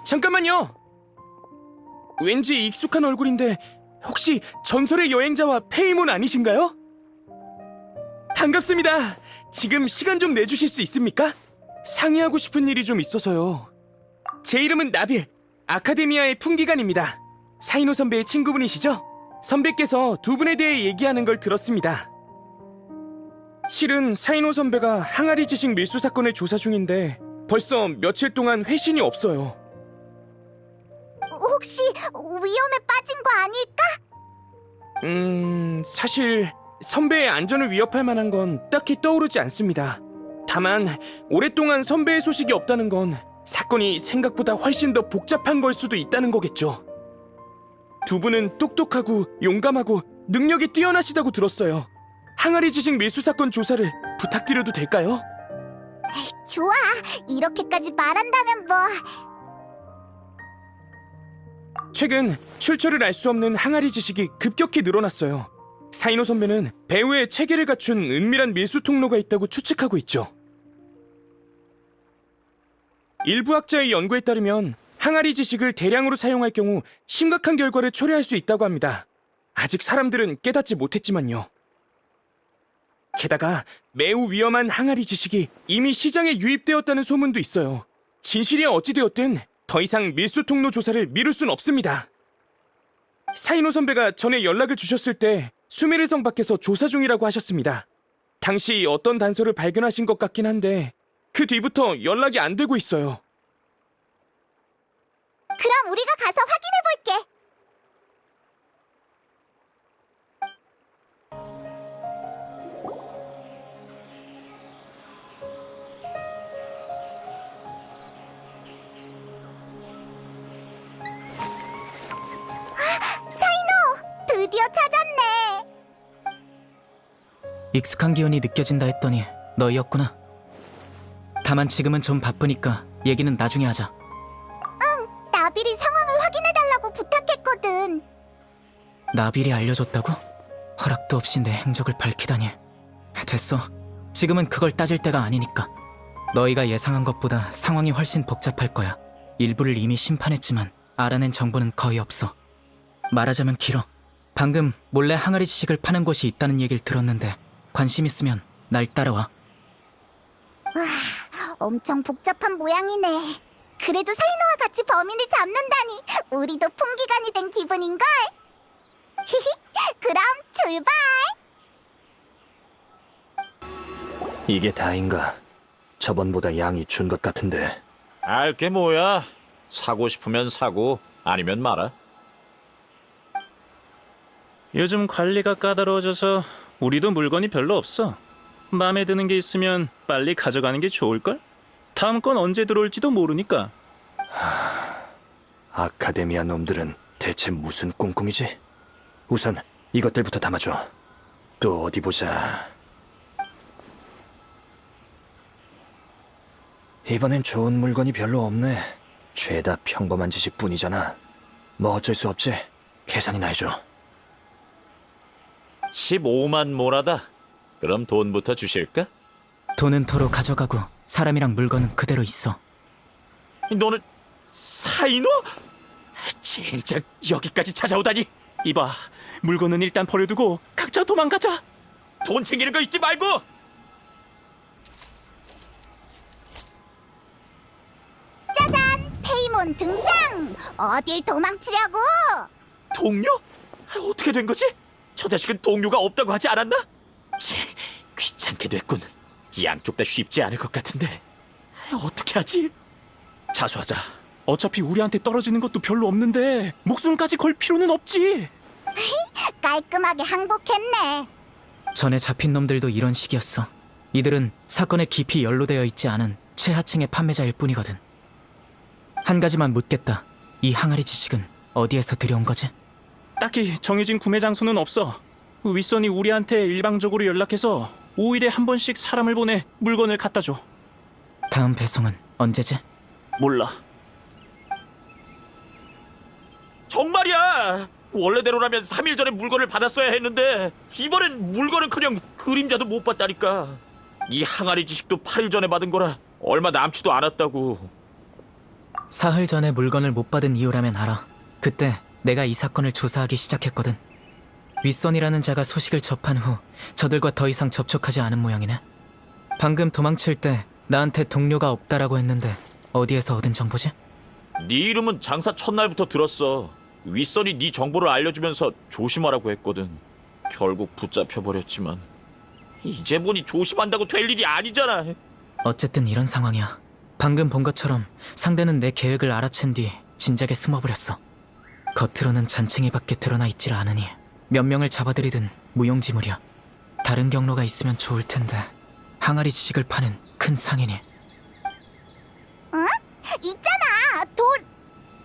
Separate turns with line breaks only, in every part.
잠깐만요. 왠지 익숙한 얼굴인데 혹시 전설의 여행자와 페이몬 아니신가요? 반갑습니다. 지금 시간 좀 내주실 수 있습니까? 상의하고 싶은 일이 좀 있어서요. 제 이름은 나빌, 아카데미아의 풍기관입니다. 사이노 선배의 친구분이시죠? 선배께서 두 분에 대해 얘기하는 걸 들었습니다. 실은 사이노 선배가 항아리 지식 밀수 사건을 조사 중인데 벌써 며칠 동안 회신이 없어요.
혹시 위험에 빠진 거 아닐까?
사실 선배의 안전을 위협할 만한 건 딱히 떠오르지 않습니다. 다만 오랫동안 선배의 소식이 없다는 건 사건이 생각보다 훨씬 더 복잡한 걸 수도 있다는 거겠죠. 두 분은 똑똑하고 용감하고 능력이 뛰어나시다고 들었어요. 항아리 지식 밀수 사건 조사를 부탁드려도 될까요?
좋아, 이렇게까지 말한다면 뭐.
최근 출처를 알 수 없는 항아리 지식이 급격히 늘어났어요. 사이노 선배는 배후에 체계를 갖춘 은밀한 밀수 통로가 있다고 추측하고 있죠. 일부 학자의 연구에 따르면 항아리 지식을 대량으로 사용할 경우 심각한 결과를 초래할 수 있다고 합니다. 아직 사람들은 깨닫지 못했지만요. 게다가 매우 위험한 항아리 지식이 이미 시장에 유입되었다는 소문도 있어요. 진실이 어찌되었든 더 이상 밀수 통로 조사를 미룰 순 없습니다. 사이노 선배가 전에 연락을 주셨을 때 수메르성 밖에서 조사 중이라고 하셨습니다. 당시 어떤 단서를 발견하신 것 같긴 한데 그 뒤부터 연락이 안 되고 있어요.
그럼 우리가 가서 확인해 볼게. 사이노, 드디어 찾았네.
익숙한 기운이 느껴진다 했더니 너희였구나. 다만 지금은 좀 바쁘니까 얘기는 나중에 하자.
나빌이 상황을 확인해달라고 부탁했거든.
나빌이 알려줬다고? 허락도 없이 내 행적을 밝히다니. 됐어. 지금은 그걸 따질 때가 아니니까. 너희가 예상한 것보다 상황이 훨씬 복잡할 거야. 일부를 이미 심판했지만 알아낸 정보는 거의 없어. 말하자면 길어. 방금 몰래 항아리 지식을 파는 곳이 있다는 얘기를 들었는데 관심 있으면 날 따라와.
엄청 복잡한 모양이네. 그래도 사이노와 같이 범인을 잡는다니 우리도 풍기관이 된 기분인걸. 그럼 출발.
이게 다인가? 저번보다 양이 준 것 같은데.
알게 뭐야. 사고 싶으면 사고 아니면 말아.
요즘 관리가 까다로워져서 우리도 물건이 별로 없어. 마음에 드는 게 있으면 빨리 가져가는 게 좋을걸? 다음 건 언제 들어올지도 모르니까.
아카데미아 놈들은 대체 무슨 꿍꿍이지? 우선 이것들부터 담아줘. 또 어디 보자. 이번엔 좋은 물건이 별로 없네. 죄다 평범한 지식뿐이잖아. 뭐 어쩔 수 없지. 계산이나 해줘.
15만 모라다. 그럼 돈부터 주실까?
돈은 도로 가져가고 사람이랑 물건은 그대로 있어.
너는 사이노? 진짜 여기까지 찾아오다니.
이봐, 물건은 일단 버려두고 각자 도망가자.
돈 챙기는 거 잊지 말고.
짜잔, 페이몬 등장. 어딜 도망치려고?
동료? 어떻게 된 거지? 저 자식은 동료가 없다고 하지 않았나? 귀찮게 됐군. 양쪽 다 쉽지 않을 것 같은데 어떻게 하지?
자수하자. 어차피 우리한테 떨어지는 것도 별로 없는데 목숨까지 걸 필요는 없지.
깔끔하게 항복했네.
전에 잡힌 놈들도 이런 식이었어. 이들은 사건에 깊이 연루되어 있지 않은 최하층의 판매자일 뿐이거든. 한 가지만 묻겠다. 이 항아리 지식은 어디에서 들여온 거지?
딱히 정해진 구매 장소는 없어. 윗선이 우리한테 일방적으로 연락해서 5일에 한 번씩 사람을 보내 물건을 갖다 줘.
다음 배송은 언제지?
몰라.
정말이야. 원래대로라면 3일 전에 물건을 받았어야 했는데 이번엔 물건은커녕 그림자도 못 봤다니까. 이 항아리 지식도 8일 전에 받은 거라 얼마 남지도 않았다고.
사흘 전에 물건을 못 받은 이유라면 알아. 그때 내가 이 사건을 조사하기 시작했거든. 윗선이라는 자가 소식을 접한 후 저들과 더 이상 접촉하지 않은 모양이네. 방금 도망칠 때 나한테 동료가 없다라고 했는데 어디에서 얻은 정보지?
네 이름은 장사 첫날부터 들었어. 윗선이 네 정보를 알려주면서 조심하라고 했거든. 결국 붙잡혀버렸지만 이제 보니 조심한다고 될 일이 아니잖아.
어쨌든 이런 상황이야. 방금 본 것처럼 상대는 내 계획을 알아챈 뒤 진작에 숨어버렸어. 겉으로는 잔챙이밖에 드러나 있질 않으니 몇 명을 잡아들이든 무용지물이야. 다른 경로가 있으면 좋을 텐데. 항아리 지식을 파는 큰 상인이.
있잖아, 돈.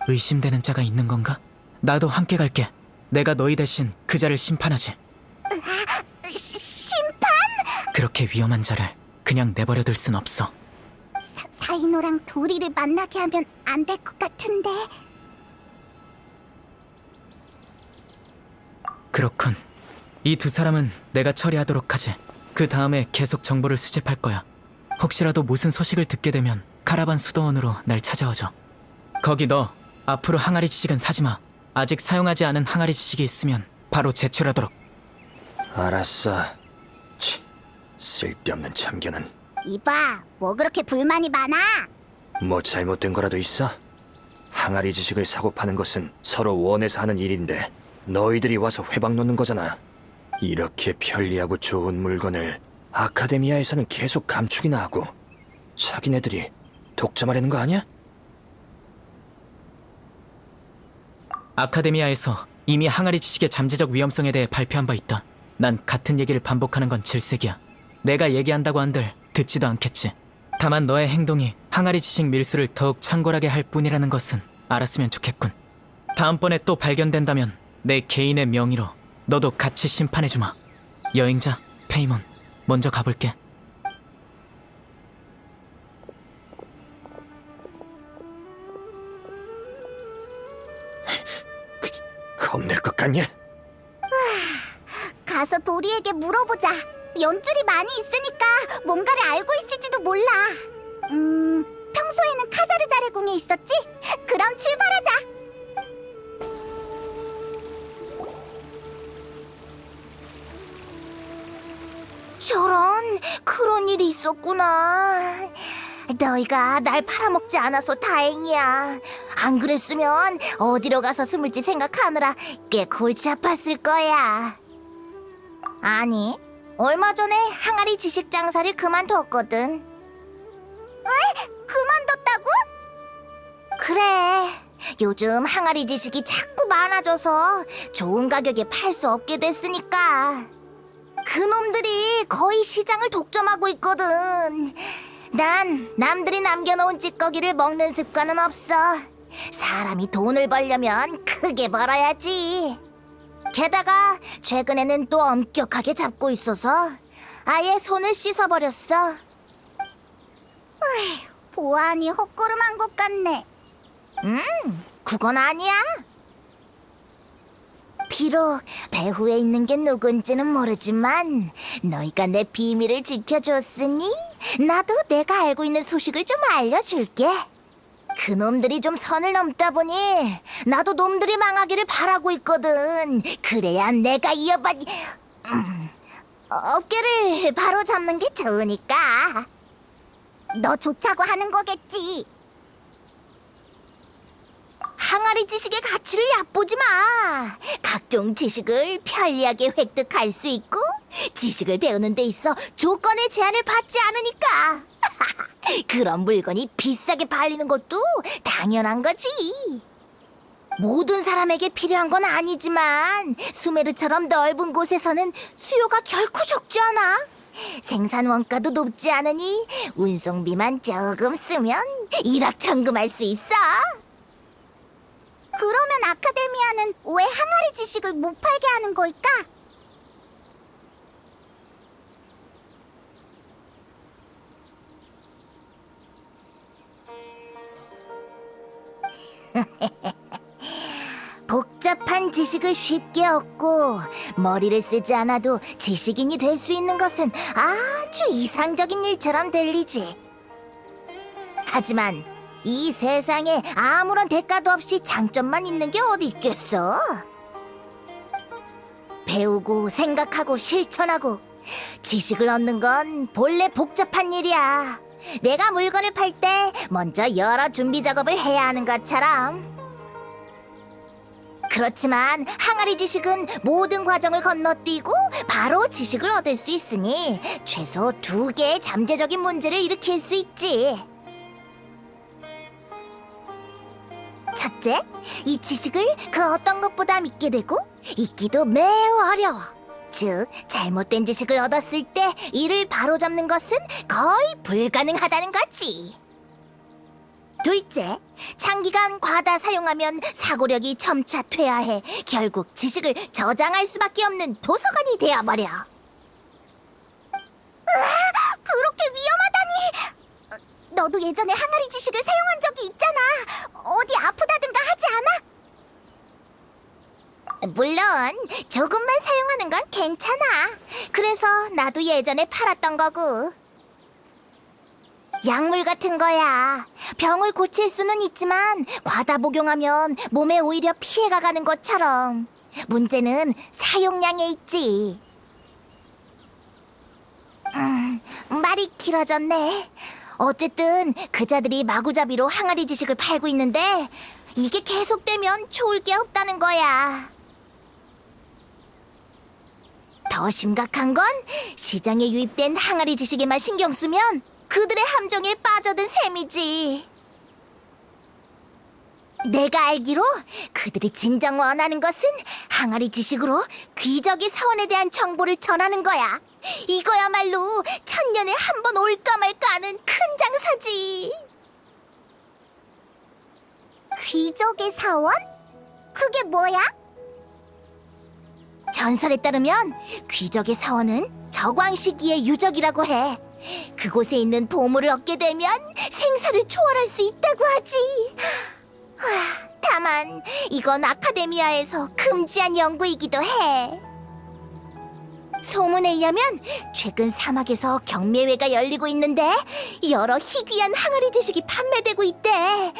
의심되는 자가 있는 건가? 나도 함께 갈게. 내가 너희 대신 그 자를 심판하지.
심판?
그렇게 위험한 자를 그냥 내버려둘 순 없어.
사이노랑 도리를 만나게 하면 안 될 것 같은데.
그렇군. 이 두 사람은 내가 처리하도록 하지. 그 다음에 계속 정보를 수집할 거야. 혹시라도 무슨 소식을 듣게 되면 카라반 수도원으로 날 찾아와줘. 거기 너 앞으로 항아리 지식은 사지마. 아직 사용하지 않은 항아리 지식이 있으면 바로 제출하도록.
알았어. 치, 쓸데없는 참견은.
이봐, 뭐 그렇게 불만이 많아?
뭐 잘못된 거라도 있어? 항아리 지식을 사고 파는 것은 서로 원해서 하는 일인데 너희들이 와서 회방 놓는 거잖아. 이렇게 편리하고 좋은 물건을 아카데미아에서는 계속 감추기나 하고 자기네들이 독점하려는 거 아니야?
아카데미아에서 이미 항아리 지식의 잠재적 위험성에 대해 발표한 바 있다. 난 같은 얘기를 반복하는 건 질색이야. 내가 얘기한다고 한들 듣지도 않겠지. 다만 너의 행동이 항아리 지식 밀수를 더욱 창궐하게 할 뿐이라는 것은 알았으면 좋겠군. 다음번에 또 발견된다면 내 개인의 명의로 너도 같이 심판해주마. 여행자, 페이몬, 먼저 가볼게.
겁낼 것 같냐?
가서 도리에게 물어보자. 연줄이 많이 있으니까 뭔가를 알고 있을지도 몰라. 평소에는 카자르자르 궁에 있었지? 그럼 출발하자. 저런, 그런 일이 있었구나. 너희가 날 팔아먹지 않아서 다행이야. 안 그랬으면 어디로 가서 숨을지 생각하느라 꽤 골치 아팠을 거야. 아니, 얼마 전에 항아리 지식 장사를 그만뒀거든. 에? 그만뒀다고? 그래. 요즘 항아리 지식이 자꾸 많아져서 좋은 가격에 팔 수 없게 됐으니까. 그놈들이 거의 시장을 독점하고 있거든. 난 남들이 남겨놓은 찌꺼기를 먹는 습관은 없어. 사람이 돈을 벌려면 크게 벌어야지. 게다가 최근에는 또 엄격하게 잡고 있어서 아예 손을 씻어버렸어. 보아하니 헛걸음한 것 같네. 그건 아니야. 비록 배후에 있는 게 누군지는 모르지만 너희가 내 비밀을 지켜줬으니 나도 내가 알고 있는 소식을 좀 알려줄게. 그놈들이 좀 선을 넘다 보니 나도 놈들이 망하기를 바라고 있거든. 그래야 내가 이어받... 어깨를 바로 잡는 게 좋으니까. 너 좋자고 하는 거겠지. 항아리 지식의 가치를 얕보지 마. 각종 지식을 편리하게 획득할 수 있고 지식을 배우는 데 있어 조건의 제한을 받지 않으니까. 그런 물건이 비싸게 팔리는 것도 당연한 거지. 모든 사람에게 필요한 건 아니지만 수메르처럼 넓은 곳에서는 수요가 결코 적지 않아. 생산 원가도 높지 않으니 운송비만 조금 쓰면 일확천금할 수 있어. 그러면 아카데미아는 왜 항아리 지식을 못 팔게 하는 걸까? 복잡한 지식을 쉽게 얻고 머리를 쓰지 않아도 지식인이 될 수 있는 것은 아주 이상적인 일처럼 들리지. 하지만 이 세상에 아무런 대가도 없이 장점만 있는 게 어디 있겠어? 배우고 생각하고 실천하고 지식을 얻는 건 본래 복잡한 일이야. 내가 물건을 팔 때 먼저 여러 준비 작업을 해야 하는 것처럼. 그렇지만 항아리 지식은 모든 과정을 건너뛰고 바로 지식을 얻을 수 있으니 최소 2개의 잠재적인 문제를 일으킬 수 있지. 첫째, 이 지식을 그 어떤 것보다 믿게 되고 잊기도 매우 어려워. 즉, 잘못된 지식을 얻었을 때 이를 바로잡는 것은 거의 불가능하다는 거지. 둘째, 장기간 과다 사용하면 사고력이 점차 퇴화해 결국 지식을 저장할 수밖에 없는 도서관이 되어버려. 그렇게 위험하다니! 너도 예전에 항아리 지식을 사용한 적이 있잖아. 어디 아프다든가 하지 않아? 물론 조금만 사용하는 건 괜찮아. 그래서 나도 예전에 팔았던 거고. 약물 같은 거야. 병을 고칠 수는 있지만 과다 복용하면 몸에 오히려 피해가 가는 것처럼. 문제는 사용량에 있지. 말이 길어졌네. 어쨌든 그자들이 마구잡이로 항아리 지식을 팔고 있는데 이게 계속되면 좋을 게 없다는 거야. 더 심각한 건 시장에 유입된 항아리 지식에만 신경 쓰면 그들의 함정에 빠져든 셈이지. 내가 알기로 그들이 진정 원하는 것은 항아리 지식으로 귀적의 사원에 대한 정보를 전하는 거야. 이거야말로 천년에 한 번 올까 말까 하는 큰 장사지. 귀적의 사원? 그게 뭐야? 전설에 따르면 귀적의 사원은 적왕 시기의 유적이라고 해. 그곳에 있는 보물을 얻게 되면 생사를 초월할 수 있다고 하지. 다만 이건 아카데미아에서 금지한 연구이기도 해. 소문에 의하면 최근 사막에서 경매회가 열리고 있는데 여러 희귀한 항아리 지식이 판매되고 있대.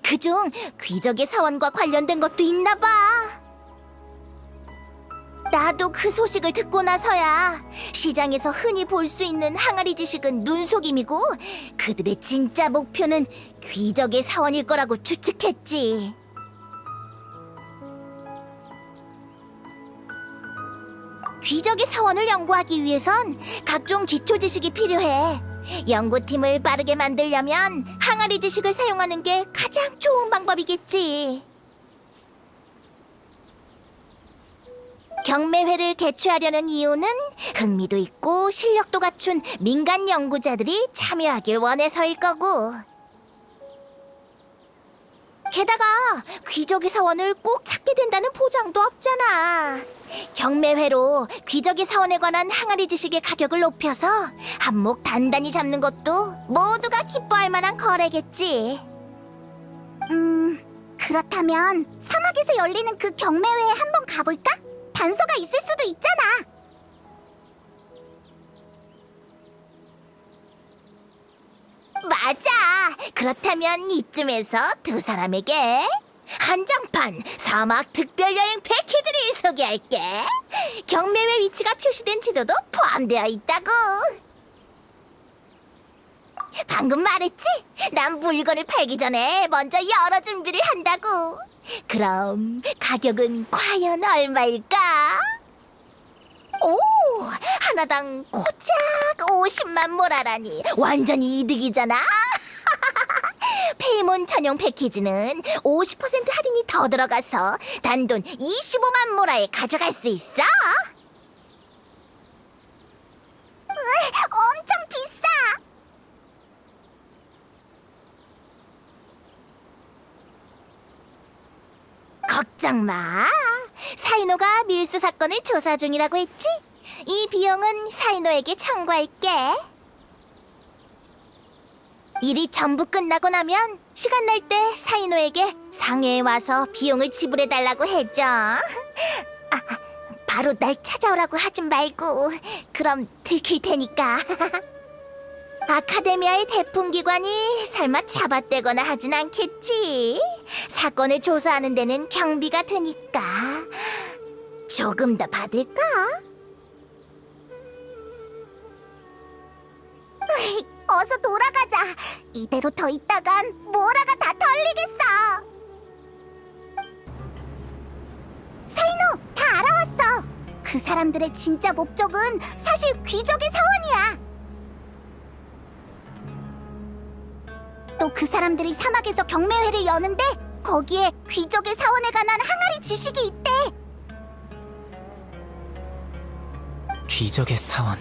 그중 귀적의 사원과 관련된 것도 있나 봐. 나도 그 소식을 듣고 나서야 시장에서 흔히 볼 수 있는 항아리 지식은 눈속임이고 그들의 진짜 목표는 귀적의 사원일 거라고 추측했지. 귀적의 사원을 연구하기 위해선 각종 기초 지식이 필요해. 연구팀을 빠르게 만들려면 항아리 지식을 사용하는 게 가장 좋은 방법이겠지. 경매회를 개최하려는 이유는 흥미도 있고 실력도 갖춘 민간 연구자들이 참여하길 원해서일 거고. 게다가 귀적의 사원을 꼭 찾게 된다는 보장도 없잖아. 경매회로 귀적의 사원에 관한 항아리 지식의 가격을 높여서 한몫 단단히 잡는 것도 모두가 기뻐할 만한 거래겠지. 그렇다면 사막에서 열리는 그 경매회에 한번 가볼까? 단서가 있을 수도 있잖아. 맞아. 그렇다면 이쯤에서 두 사람에게 한정판 사막 특별여행 패키지를 소개할게. 경매회 위치가 표시된 지도도 포함되어 있다고. 방금 말했지? 난 물건을 팔기 전에 먼저 여러 준비를 한다고. 그럼 가격은 과연 얼마일까? 오, 하나당 고작 50만 모라라니 완전히 이득이잖아. 페이몬 전용 패키지는 50% 할인이 더 들어가서 단돈 25만 모라에 가져갈 수 있어. 엄청 비싸. 걱정 마. 사이노가 밀수 사건을 조사 중이라고 했지? 이 비용은 사이노에게 청구할게. 일이 전부 끝나고 나면 시간 날 때 사이노에게 상해에 와서 비용을 지불해달라고 해줘. 바로 날 찾아오라고 하지 말고. 그럼 들킬 테니까. 아카데미아의 대풍기관이 설마 잡아떼거나 하진 않겠지? 사건을 조사하는 데는 경비가 드니까 조금 더 받을까? 으이, 어서 돌아가자. 이대로 더 있다간 모라가 다 털리겠어. 사이노, 다 알아왔어. 그 사람들의 진짜 목적은 사실 귀족의 사원이야. 또 그 사람들이 사막에서 경매회를 여는데 거기에 귀족의 사원에 관한 항아리 지식이 있대.
귀족의 사원.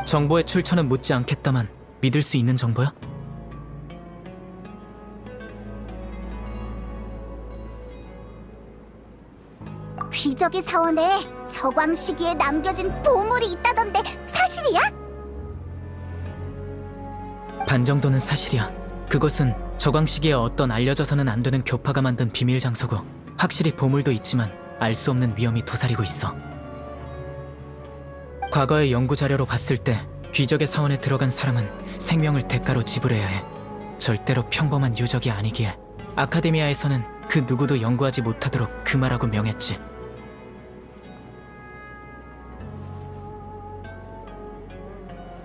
정보의 출처는 묻지 않겠다만 믿을 수 있는 정보야?
귀족의 사원에 저광 시기에 남겨진 보물이 있다던데 사실이야?
반 정도는 사실이야. 그것은 저광 시기에 어떤 알려져서는 안 되는 교파가 만든 비밀 장소고 확실히 보물도 있지만 알 수 없는 위험이 도사리고 있어. 과거의 연구 자료로 봤을 때 귀족의 사원에 들어간 사람은 생명을 대가로 지불해야 해. 절대로 평범한 유적이 아니기에 아카데미아에서는 그 누구도 연구하지 못하도록 금하라고 명했지.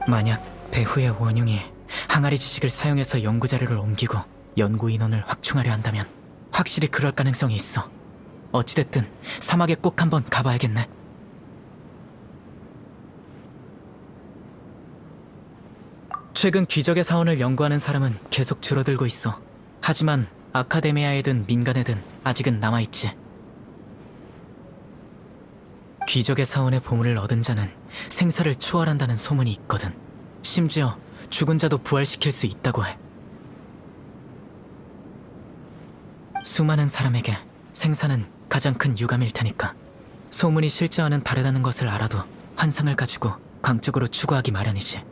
만약 배후의 원흉이 항아리 지식을 사용해서 연구 자료를 옮기고 연구 인원을 확충하려 한다면 확실히 그럴 가능성이 있어. 어찌됐든 사막에 꼭 한번 가봐야겠네. 최근 귀적의 사원을 연구하는 사람은 계속 줄어들고 있어. 하지만 아카데미아에든 민간에든 아직은 남아있지. 귀적의 사원의 보물을 얻은 자는 생사를 초월한다는 소문이 있거든. 심지어 죽은 자도 부활시킬 수 있다고 해. 수많은 사람에게 생사는 가장 큰 유감일 테니까 소문이 실제와는 다르다는 것을 알아도 환상을 가지고 광적으로 추구하기 마련이지.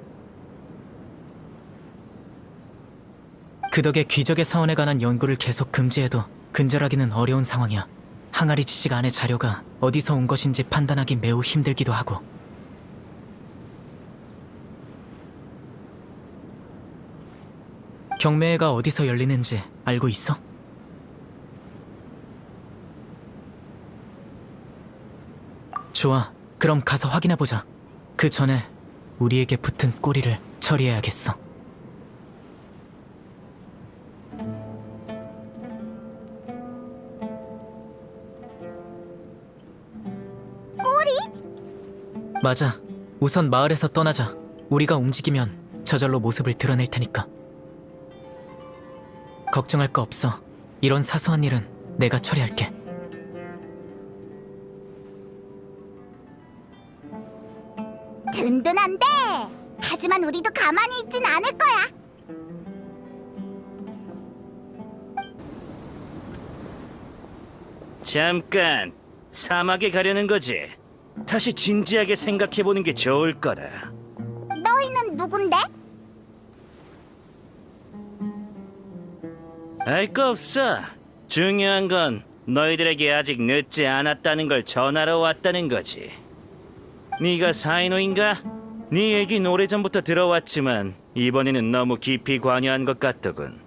그 덕에 귀적의 사원에 관한 연구를 계속 금지해도 근절하기는 어려운 상황이야. 항아리 지식 안의 자료가 어디서 온 것인지 판단하기 매우 힘들기도 하고. 경매회가 어디서 열리는지 알고 있어? 좋아, 그럼 가서 확인해보자. 그 전에 우리에게 붙은 꼬리를 처리해야겠어. 맞아. 우선 마을에서 떠나자. 우리가 움직이면 저절로 모습을 드러낼 테니까. 걱정할 거 없어. 이런 사소한 일은 내가 처리할게.
든든한데. 하지만 우리도 가만히 있진 않을 거야.
잠깐, 사막에 가려는 거지? 다시 진지하게 생각해보는 게 좋을 거다.
너희는 누군데?
알 거 없어. 중요한 건 너희들에게 아직 늦지 않았다는 걸 전하러 왔다는 거지. 네가 사이노인가? 네 얘긴 오래전부터 들어왔지만 이번에는 너무 깊이 관여한 것 같더군.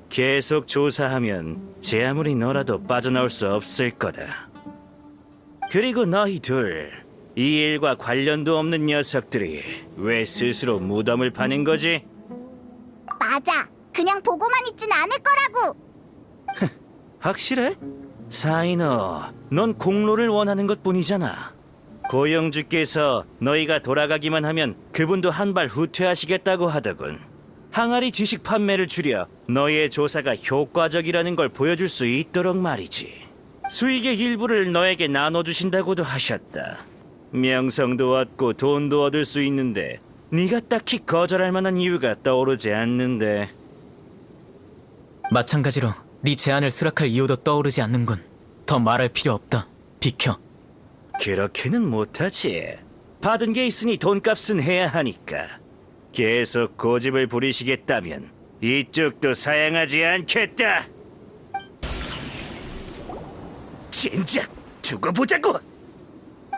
계속 조사하면 제 아무리 너라도 빠져나올 수 없을 거다. 그리고 너희 둘, 이 일과 관련도 없는 녀석들이 왜 스스로 무덤을 파는 거지?
맞아. 그냥 보고만 있진 않을 거라고.
확실해? 사이노, 넌 공로를 원하는 것뿐이잖아. 고영주께서 너희가 돌아가기만 하면 그분도 한 발 후퇴하시겠다고 하더군. 항아리 지식 판매를 줄여 너희의 조사가 효과적이라는 걸 보여줄 수 있도록 말이지. 수익의 일부를 너에게 나눠주신다고도 하셨다. 명성도 얻고 돈도 얻을 수 있는데 네가 딱히 거절할 만한 이유가 떠오르지 않는데.
마찬가지로 네 제안을 수락할 이유도 떠오르지 않는군. 더 말할 필요 없다. 비켜.
그렇게는 못하지. 받은 게 있으니 돈값은 해야 하니까. 계속 고집을 부리시겠다면 이쪽도 사양하지 않겠다. 진작 두고 보자고.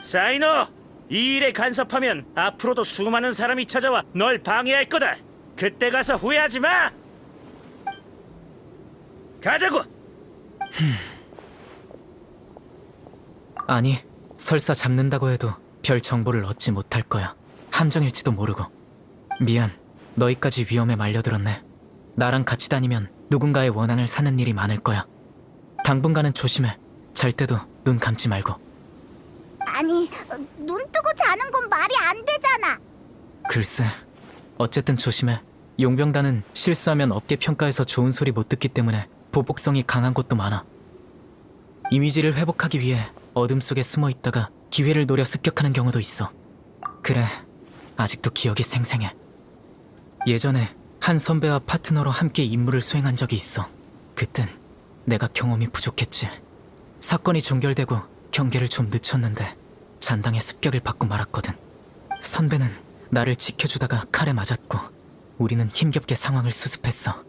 사이노, 이 일에 간섭하면 앞으로도 수많은 사람이 찾아와 널 방해할 거다. 그때 가서 후회하지 마. 가자고.
아니, 설사 잡는다고 해도 별 정보를 얻지 못할 거야. 함정일지도 모르고. 미안, 너희까지 위험에 말려들었네. 나랑 같이 다니면 누군가의 원한을 사는 일이 많을 거야. 당분간은 조심해. 잘 때도 눈 감지 말고.
아니, 눈 뜨고 자는 건 말이 안 되잖아.
글쎄, 어쨌든 조심해. 용병단은 실수하면 업계 평가에서 좋은 소리 못 듣기 때문에 보복성이 강한 곳도 많아. 이미지를 회복하기 위해 어둠 속에 숨어 있다가 기회를 노려 습격하는 경우도 있어. 그래, 아직도 기억이 생생해. 예전에 한 선배와 파트너로 함께 임무를 수행한 적이 있어. 그땐 내가 경험이 부족했지. 사건이 종결되고 경계를 좀 늦췄는데 잔당의 습격을 받고 말았거든. 선배는 나를 지켜주다가 칼에 맞았고 우리는 힘겹게 상황을 수습했어.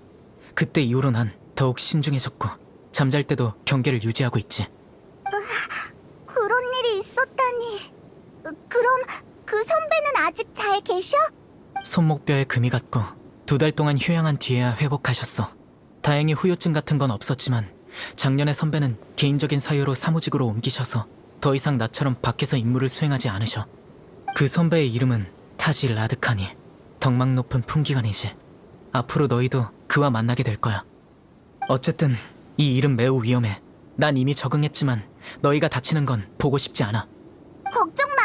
그때 이후로 난 더욱 신중해졌고 잠잘 때도 경계를 유지하고 있지.
그런 일이 있었다니. 그럼 그 선배는 아직 잘 계셔?
손목뼈에 금이 갔고 2달 동안 휴양한 뒤에야 회복하셨어. 다행히 후유증 같은 건 없었지만 작년에 선배는 개인적인 사유로 사무직으로 옮기셔서 더 이상 나처럼 밖에서 임무를 수행하지 않으셔. 그 선배의 이름은 타지 라드카니. 덕망 높은 풍기관이지. 앞으로 너희도 그와 만나게 될 거야. 어쨌든 이 일은 매우 위험해. 난 이미 적응했지만 너희가 다치는 건 보고 싶지 않아.
걱정 마.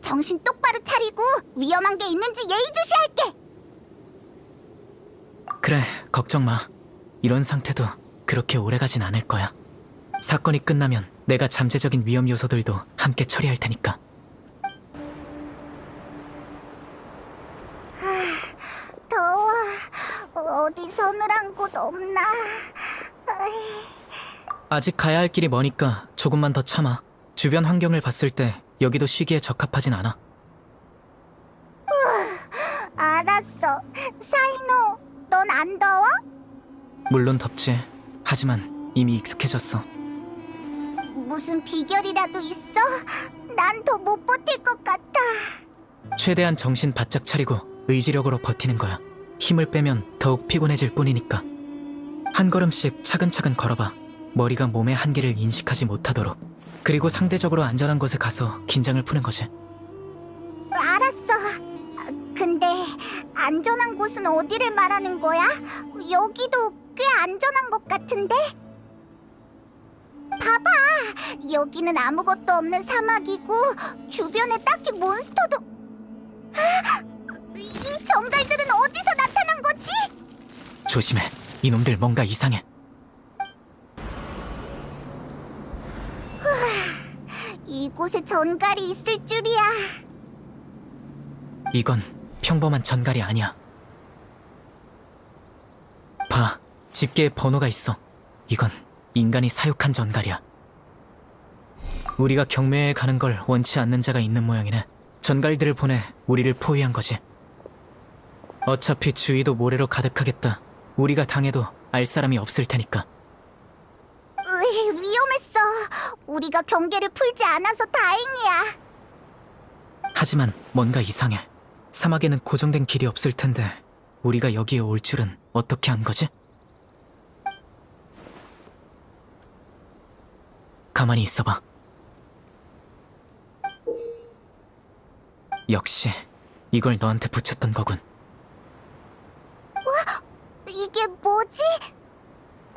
정신 똑바로 차리고 위험한 게 있는지 예의주시할게.
그래, 걱정 마. 이런 상태도 그렇게 오래가진 않을 거야. 사건이 끝나면 내가 잠재적인 위험 요소들도 함께 처리할 테니까.
더워. 어디 서늘한 곳 없나?
아직 가야 할 길이 머니까 조금만 더 참아. 주변 환경을 봤을 때 여기도 쉬기에 적합하진 않아.
알았어. 사이노, 넌 안 더워?
물론 덥지. 하지만 이미 익숙해졌어.
무슨 비결이라도 있어? 난 더 못 버틸 것 같아.
최대한 정신 바짝 차리고 의지력으로 버티는 거야. 힘을 빼면 더욱 피곤해질 뿐이니까. 한 걸음씩 차근차근 걸어봐. 머리가 몸의 한계를 인식하지 못하도록. 그리고 상대적으로 안전한 곳에 가서 긴장을 푸는 거지.
알았어. 근데 안전한 곳은 어디를 말하는 거야? 여기도 꽤 안전한 것 같은데? 봐봐. 여기는 아무것도 없는 사막이고 주변에 딱히 몬스터도... 이 정갈들은 어디서 나타난 거지?
조심해. 이놈들 뭔가 이상해.
이곳에 전갈이 있을 줄이야.
이건 평범한 전갈이 아니야. 봐, 집게에 번호가 있어. 이건 인간이 사육한 전갈이야. 우리가 경매에 가는 걸 원치 않는 자가 있는 모양이네. 전갈들을 보내 우리를 포위한 거지. 어차피 주위도 모래로 가득하겠다. 우리가 당해도 알 사람이 없을 테니까.
위험했어. 우리가 경계를 풀지 않아서 다행이야.
하지만 뭔가 이상해. 사막에는 고정된 길이 없을 텐데 우리가 여기에 올 줄은 어떻게 한 거지? 가만히 있어봐. 역시 이걸 너한테 붙였던 거군.
이게 뭐지?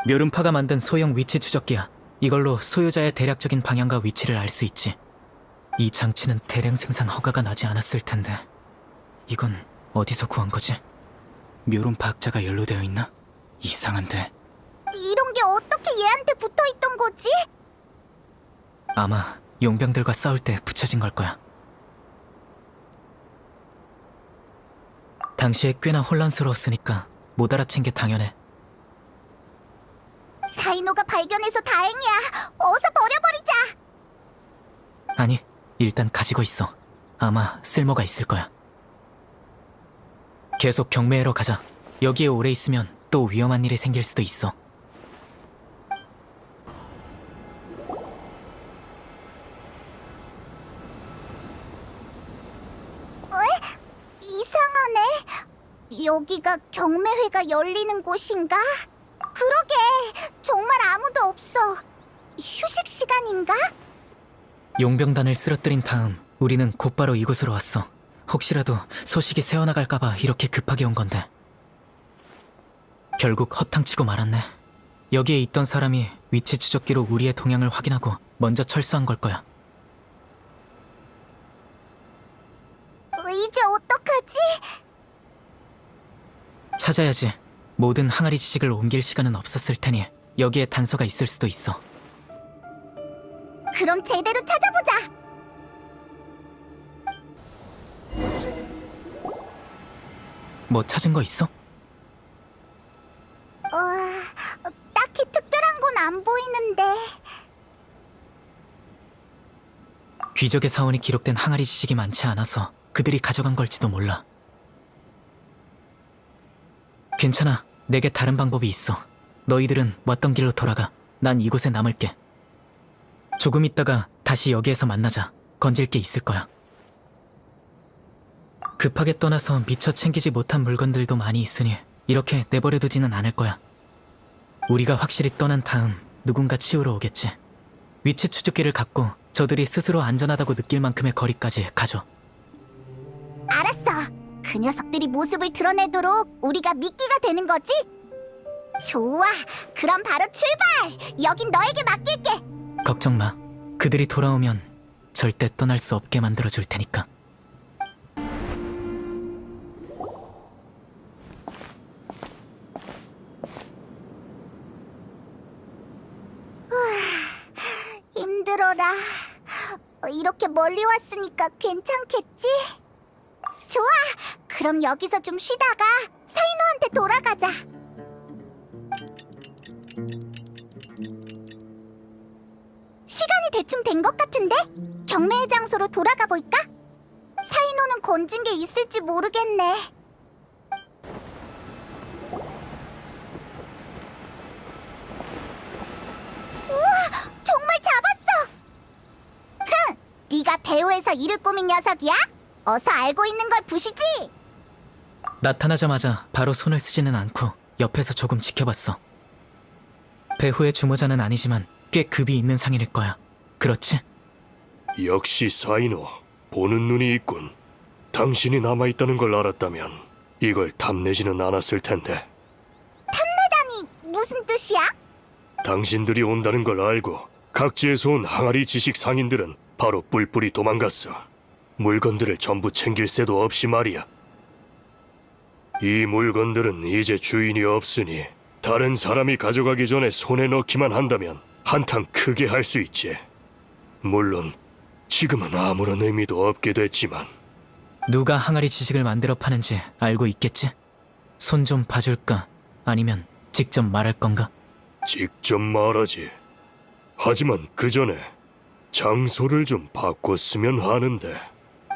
묘름파가 만든 소형 위치 추적기야. 이걸로 소유자의 대략적인 방향과 위치를 알 수 있지. 이 장치는 대량 생산 허가가 나지 않았을 텐데 이건 어디서 구한 거지? 묘름파 학자가 연루되어 있나? 이상한데.
이런 게 어떻게 얘한테 붙어있던 거지?
아마 용병들과 싸울 때 붙여진 걸 거야. 당시에 꽤나 혼란스러웠으니까 못 알아챈 게 당연해.
사이노가 발견해서 다행이야. 어서 버려버리자.
아니, 일단 가지고 있어. 아마 쓸모가 있을 거야. 계속 경매하러 가자. 여기에 오래 있으면 또 위험한 일이 생길 수도 있어.
여기가 경매회가 열리는 곳인가? 그러게, 정말 아무도 없어. 휴식 시간인가?
용병단을 쓰러뜨린 다음 우리는 곧바로 이곳으로 왔어. 혹시라도 소식이 새어나갈까봐 이렇게 급하게 온 건데. 결국 허탕치고 말았네. 여기에 있던 사람이 위치 추적기로 우리의 동향을 확인하고 먼저 철수한 걸 거야.
이제 어떡하지?
찾아야지. 모든 항아리 지식을 옮길 시간은 없었을 테니 여기에 단서가 있을 수도 있어.
그럼 제대로 찾아보자.
뭐 찾은 거 있어?
딱히 특별한 건 안 보이는데.
귀적의 사원이 기록된 항아리 지식이 많지 않아서 그들이 가져간 걸지도 몰라. 괜찮아. 내게 다른 방법이 있어. 너희들은 왔던 길로 돌아가. 난 이곳에 남을게. 조금 있다가 다시 여기에서 만나자. 건질 게 있을 거야. 급하게 떠나서 미처 챙기지 못한 물건들도 많이 있으니 이렇게 내버려두지는 않을 거야. 우리가 확실히 떠난 다음 누군가 치우러 오겠지. 위치 추적기를 갖고 저들이 스스로 안전하다고 느낄 만큼의 거리까지 가줘.
알았어. 그 녀석들이 모습을 드러내도록 우리가 미끼가 되는 거지? 좋아. 그럼 바로 출발! 여긴 너에게 맡길게.
걱정 마. 그들이 돌아오면 절대 떠날 수 없게 만들어줄 테니까.
힘들어라. 이렇게 멀리 왔으니까 괜찮겠지? 좋아. 그럼 여기서 좀 쉬다가 사이노한테 돌아가자. 시간이 대충 된 것 같은데? 경매회 장소로 돌아가 볼까? 사이노는 건진 게 있을지 모르겠네. 우와! 정말 잡았어! 흥! 네가 배우에서 이를 꾸민 녀석이야? 어서 알고 있는 걸 부시지!
나타나자마자 바로 손을 쓰지는 않고 옆에서 조금 지켜봤어. 배후의 주모자는 아니지만 꽤 급이 있는 상인일 거야. 그렇지?
역시 사이노, 보는 눈이 있군. 당신이 남아있다는 걸 알았다면 이걸 탐내지는 않았을 텐데.
탐내다니 무슨 뜻이야?
당신들이 온다는 걸 알고 각지에서 온 항아리 지식 상인들은 바로 뿔뿔이 도망갔어. 물건들을 전부 챙길 새도 없이 말이야. 이 물건들은 이제 주인이 없으니 다른 사람이 가져가기 전에 손에 넣기만 한다면 한탕 크게 할 수 있지. 물론 지금은 아무런 의미도 없게 됐지만.
누가 항아리 지식을 만들어 파는지 알고 있겠지? 손 좀 봐줄까? 아니면 직접 말할 건가?
직접 말하지. 하지만 그 전에 장소를 좀 바꿨으면 하는데.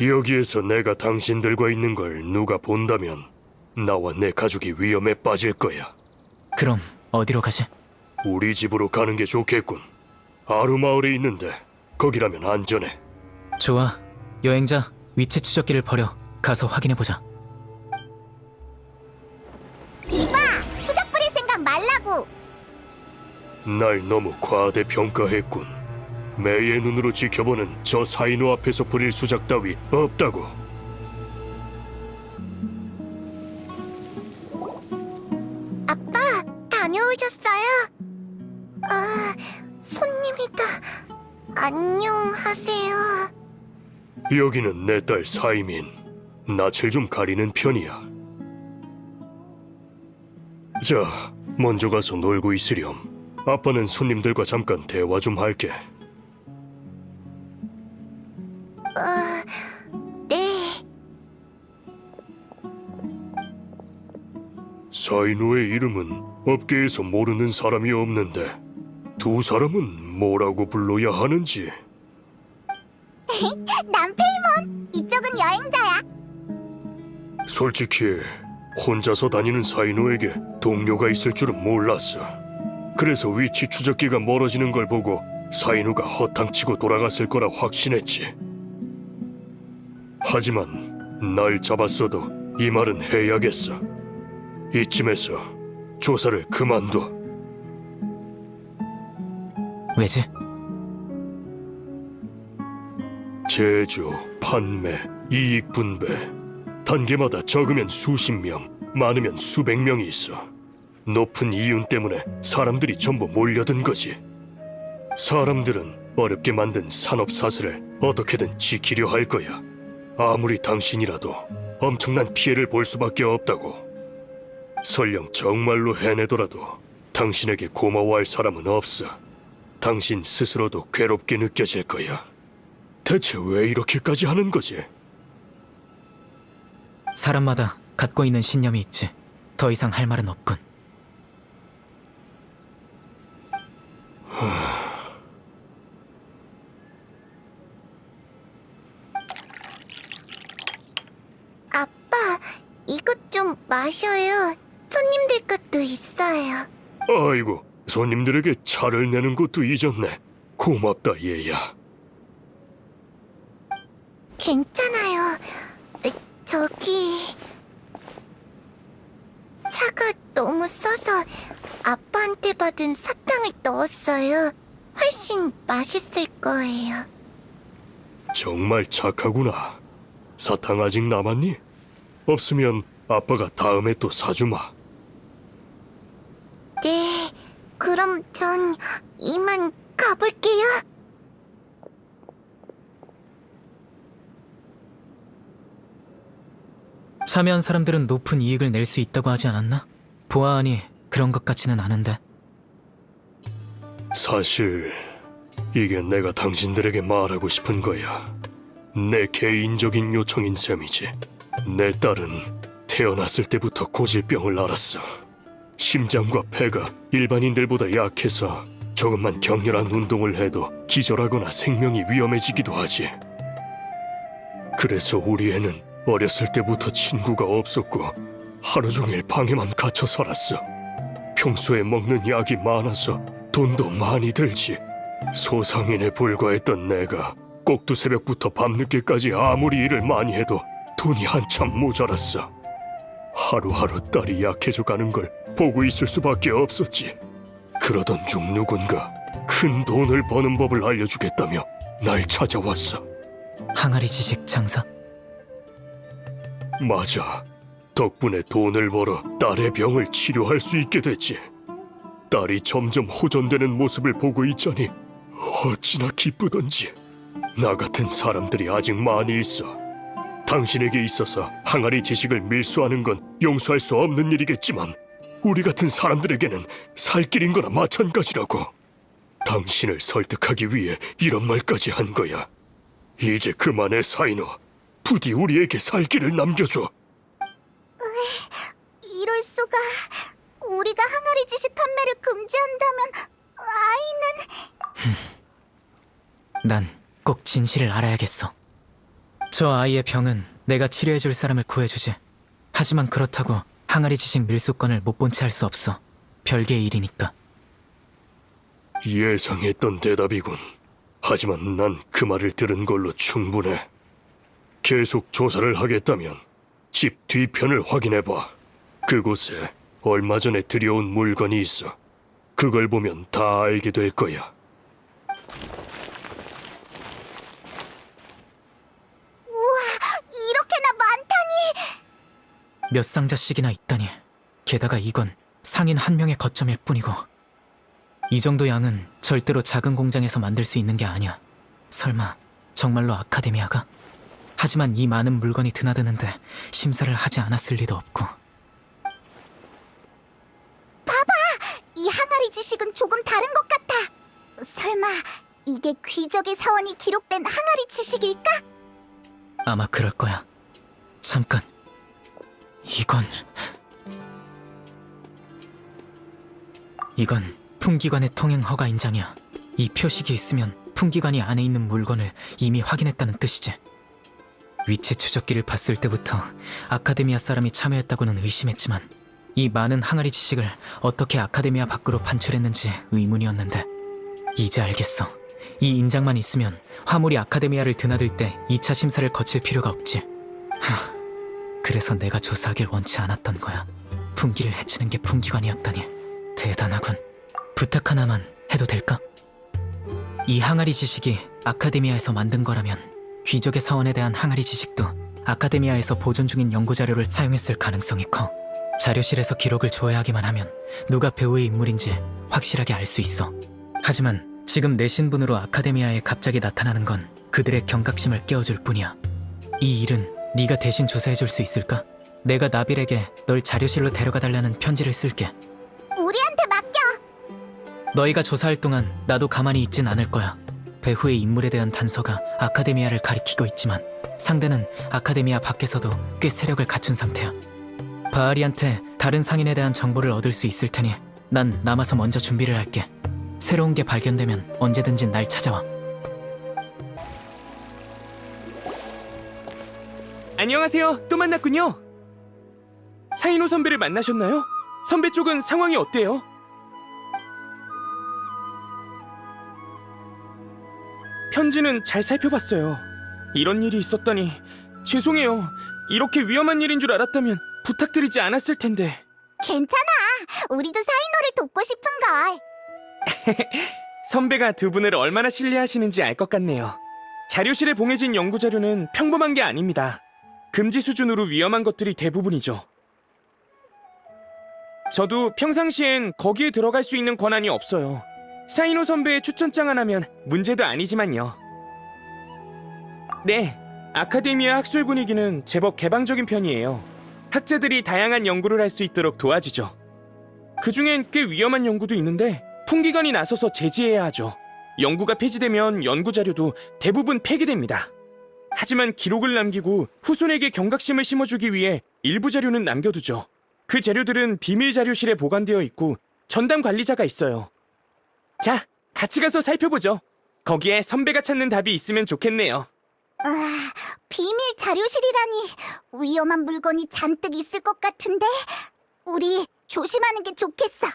여기에서 내가 당신들과 있는 걸 누가 본다면 나와 내 가족이 위험에 빠질 거야.
그럼 어디로 가지?
우리 집으로 가는 게 좋겠군. 아루마을에 있는데 거기라면 안전해.
좋아. 여행자, 위치 추적기를 버려. 가서 확인해보자.
이봐! 수작 부릴 생각 말라고!
날 너무 과대평가했군. 매의 눈으로 지켜보는 저 사이노 앞에서 부릴 수작 따위 없다고.
아빠, 다녀오셨어요? 아, 손님이다. 안녕하세요.
여기는 내 딸 사이민. 낯을 좀 가리는 편이야. 자, 먼저 가서 놀고 있으렴. 아빠는 손님들과 잠깐 대화 좀 할게.
네.
사이노의 이름은 업계에서 모르는 사람이 없는데 두 사람은 뭐라고 불러야 하는지.
난 페이몬. 이쪽은 여행자야.
솔직히 혼자서 다니는 사이노에게 동료가 있을 줄은 몰랐어. 그래서 위치 추적기가 멀어지는 걸 보고 사이노가 허탕치고 돌아갔을 거라 확신했지. 하지만 날 잡았어도 이 말은 해야겠어. 이쯤에서 조사를 그만둬.
왜지?
제조, 판매, 이익 분배. 단계마다 적으면 수십 명, 많으면 수백 명이 있어. 높은 이윤 때문에 사람들이 전부 몰려든 거지. 사람들은 어렵게 만든 산업 사슬을 어떻게든 지키려 할 거야. 아무리 당신이라도 엄청난 피해를 볼 수밖에 없다고. 설령 정말로 해내더라도 당신에게 고마워할 사람은 없어. 당신 스스로도 괴롭게 느껴질 거야. 대체 왜 이렇게까지 하는 거지?
사람마다 갖고 있는 신념이 있지. 더 이상 할 말은 없군.
아빠, 이것 좀 마셔요. 손님들 것도 있어요.
아이고, 손님들에게 차를 내는 것도 잊었네. 고맙다, 얘야.
괜찮아요. 저기... 차가 너무 써서 아빠한테 받은 사탕을 넣었어요. 훨씬 맛있을 거예요.
정말 착하구나. 사탕 아직 남았니? 없으면 아빠가 다음에 또 사주마.
네, 그럼 전 이만 가볼게요.
참여한 사람들은 높은 이익을 낼 수 있다고 하지 않았나? 보아하니 그런 것 같지는 않은데.
사실 이게 내가 당신들에게 말하고 싶은 거야. 내 개인적인 요청인 셈이지. 내 딸은 태어났을 때부터 고질병을 앓았어. 심장과 폐가 일반인들보다 약해서 조금만 격렬한 운동을 해도 기절하거나 생명이 위험해지기도 하지. 그래서 우리 애는 어렸을 때부터 친구가 없었고 하루 종일 방에만 갇혀 살았어. 평소에 먹는 약이 많아서 돈도 많이 들지. 소상인에 불과했던 내가 꼭두 새벽부터 밤늦게까지 아무리 일을 많이 해도 돈이 한참 모자랐어. 하루하루 딸이 약해져 가는 걸 보고 있을 수밖에 없었지. 그러던 중 누군가 큰 돈을 버는 법을 알려주겠다며 날 찾아왔어.
항아리 지식 장사?
맞아. 덕분에 돈을 벌어 딸의 병을 치료할 수 있게 됐지. 딸이 점점 호전되는 모습을 보고 있자니 어찌나 기쁘던지. 나 같은 사람들이 아직 많이 있어. 당신에게 있어서 항아리 지식을 밀수하는 건 용서할 수 없는 일이겠지만 우리 같은 사람들에게는 살 길인 거나 마찬가지라고. 당신을 설득하기 위해 이런 말까지 한 거야. 이제 그만해, 사이노. 부디 우리에게 살 길을 남겨줘.
이럴 수가. 우리가 항아리 지식 판매를 금지한다면 아이는...
난 꼭 진실을 알아야겠어. 저 아이의 병은 내가 치료해줄 사람을 구해주지. 하지만 그렇다고 항아리 지식 밀수건을 못 본 채 할 수 없어. 별개의 일이니까.
예상했던 대답이군. 하지만 난 그 말을 들은 걸로 충분해. 계속 조사를 하겠다면 집 뒤편을 확인해봐. 그곳에 얼마 전에 들여온 물건이 있어. 그걸 보면 다 알게 될 거야.
이렇게나 많다니!
몇 상자씩이나 있다니. 게다가 이건 상인 한 명의 거점일 뿐이고. 이 정도 양은 절대로 작은 공장에서 만들 수 있는 게 아니야. 설마 정말로 아카데미아가? 하지만 이 많은 물건이 드나드는데 심사를 하지 않았을 리도 없고.
이 항아리 지식은 조금 다른 것 같아. 설마 이게 귀적의 사원이 기록된 항아리 지식일까?
아마 그럴 거야. 잠깐. 이건 풍기관의 통행 허가 인장이야. 이 표식이 있으면 풍기관이 안에 있는 물건을 이미 확인했다는 뜻이지. 위치 추적기를 봤을 때부터 아카데미아 사람이 참여했다고는 의심했지만 이 많은 항아리 지식을 어떻게 아카데미아 밖으로 반출했는지 의문이었는데 이제 알겠어. 이 인장만 있으면 화물이 아카데미아를 드나들 때 2차 심사를 거칠 필요가 없지. 그래서 내가 조사하길 원치 않았던 거야. 풍기를 해치는 게 풍기관이었다니 대단하군. 부탁 하나만 해도 될까? 이 항아리 지식이 아카데미아에서 만든 거라면 귀족의 사원에 대한 항아리 지식도 아카데미아에서 보존 중인 연구 자료를 사용했을 가능성이 커. 자료실에서 기록을 조회하기만 하면 누가 배우의 인물인지 확실하게 알 수 있어. 하지만 지금 내 신분으로 아카데미아에 갑자기 나타나는 건 그들의 경각심을 깨워줄 뿐이야. 이 일은 네가 대신 조사해줄 수 있을까? 내가 나빌에게 널 자료실로 데려가 달라는 편지를 쓸게.
우리한테 맡겨.
너희가 조사할 동안 나도 가만히 있진 않을 거야. 배후의 인물에 대한 단서가 아카데미아를 가리키고 있지만 상대는 아카데미아 밖에서도 꽤 세력을 갖춘 상태야. 바알이한테 다른 상인에 대한 정보를 얻을 수 있을 테니 난 남아서 먼저 준비를 할게. 새로운 게 발견되면 언제든지 날 찾아와.
안녕하세요. 또 만났군요. 사이노 선배를 만나셨나요? 선배 쪽은 상황이 어때요? 편지는 잘 살펴봤어요. 이런 일이 있었다니 죄송해요. 이렇게 위험한 일인 줄 알았다면 부탁드리지 않았을 텐데.
괜찮아. 우리도 사이노를 돕고 싶은걸.
선배가 두 분을 얼마나 신뢰하시는지 알 것 같네요. 자료실에 봉해진 연구 자료는 평범한 게 아닙니다. 금지 수준으로 위험한 것들이 대부분이죠. 저도 평상시엔 거기에 들어갈 수 있는 권한이 없어요. 사이노 선배의 추천장 하나면 문제도 아니지만요. 네, 아카데미아 학술 분위기는 제법 개방적인 편이에요. 학자들이 다양한 연구를 할 수 있도록 도와주죠. 그중엔 꽤 위험한 연구도 있는데 풍기관이 나서서 제지해야 하죠. 연구가 폐지되면 연구 자료도 대부분 폐기됩니다. 하지만 기록을 남기고 후손에게 경각심을 심어주기 위해 일부 자료는 남겨두죠. 그 자료들은 비밀 자료실에 보관되어 있고 전담 관리자가 있어요. 자, 같이 가서 살펴보죠. 거기에 선배가 찾는 답이 있으면 좋겠네요.
비밀 자료실이라니 위험한 물건이 잔뜩 있을 것 같은데 우리 조심하는 게 좋겠어.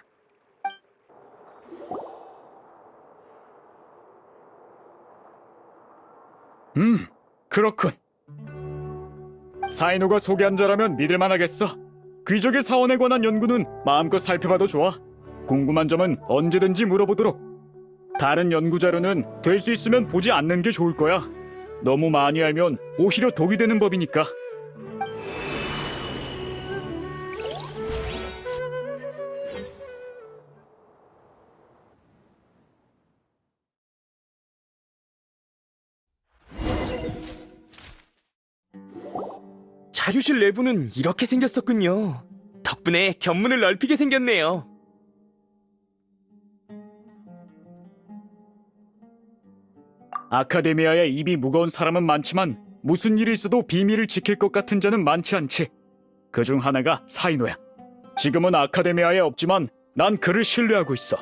그렇군. 사이노가 소개한 자라면 믿을만하겠어. 귀족의 사원에 관한 연구는 마음껏 살펴봐도 좋아. 궁금한 점은 언제든지 물어보도록. 다른 연구 자료는 될 수 있으면 보지 않는 게 좋을 거야. 너무 많이 알면 오히려 독이 되는 법이니까.
자료실 내부는 이렇게 생겼었군요. 덕분에 견문을 넓히게 생겼네요.
아카데미아에 입이 무거운 사람은 많지만 무슨 일이 있어도 비밀을 지킬 것 같은 자는 많지 않지. 그중 하나가 사이노야. 지금은 아카데미아에 없지만 난 그를 신뢰하고 있어.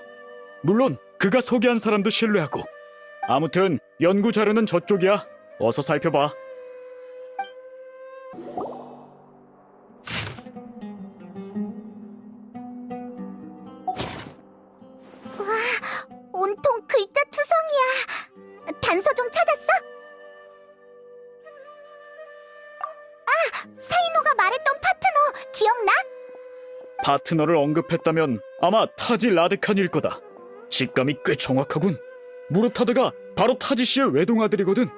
물론 그가 소개한 사람도 신뢰하고. 아무튼 연구 자료는 저쪽이야. 어서 살펴봐.
온통 글자 투성이야. 단서 좀 찾았어? 사이노가 말했던 파트너 기억나?
파트너를 언급했다면 아마 타지 라드칸일 거다. 직감이 꽤 정확하군. 무르타드가 바로 타지 씨의 외동아들이거든.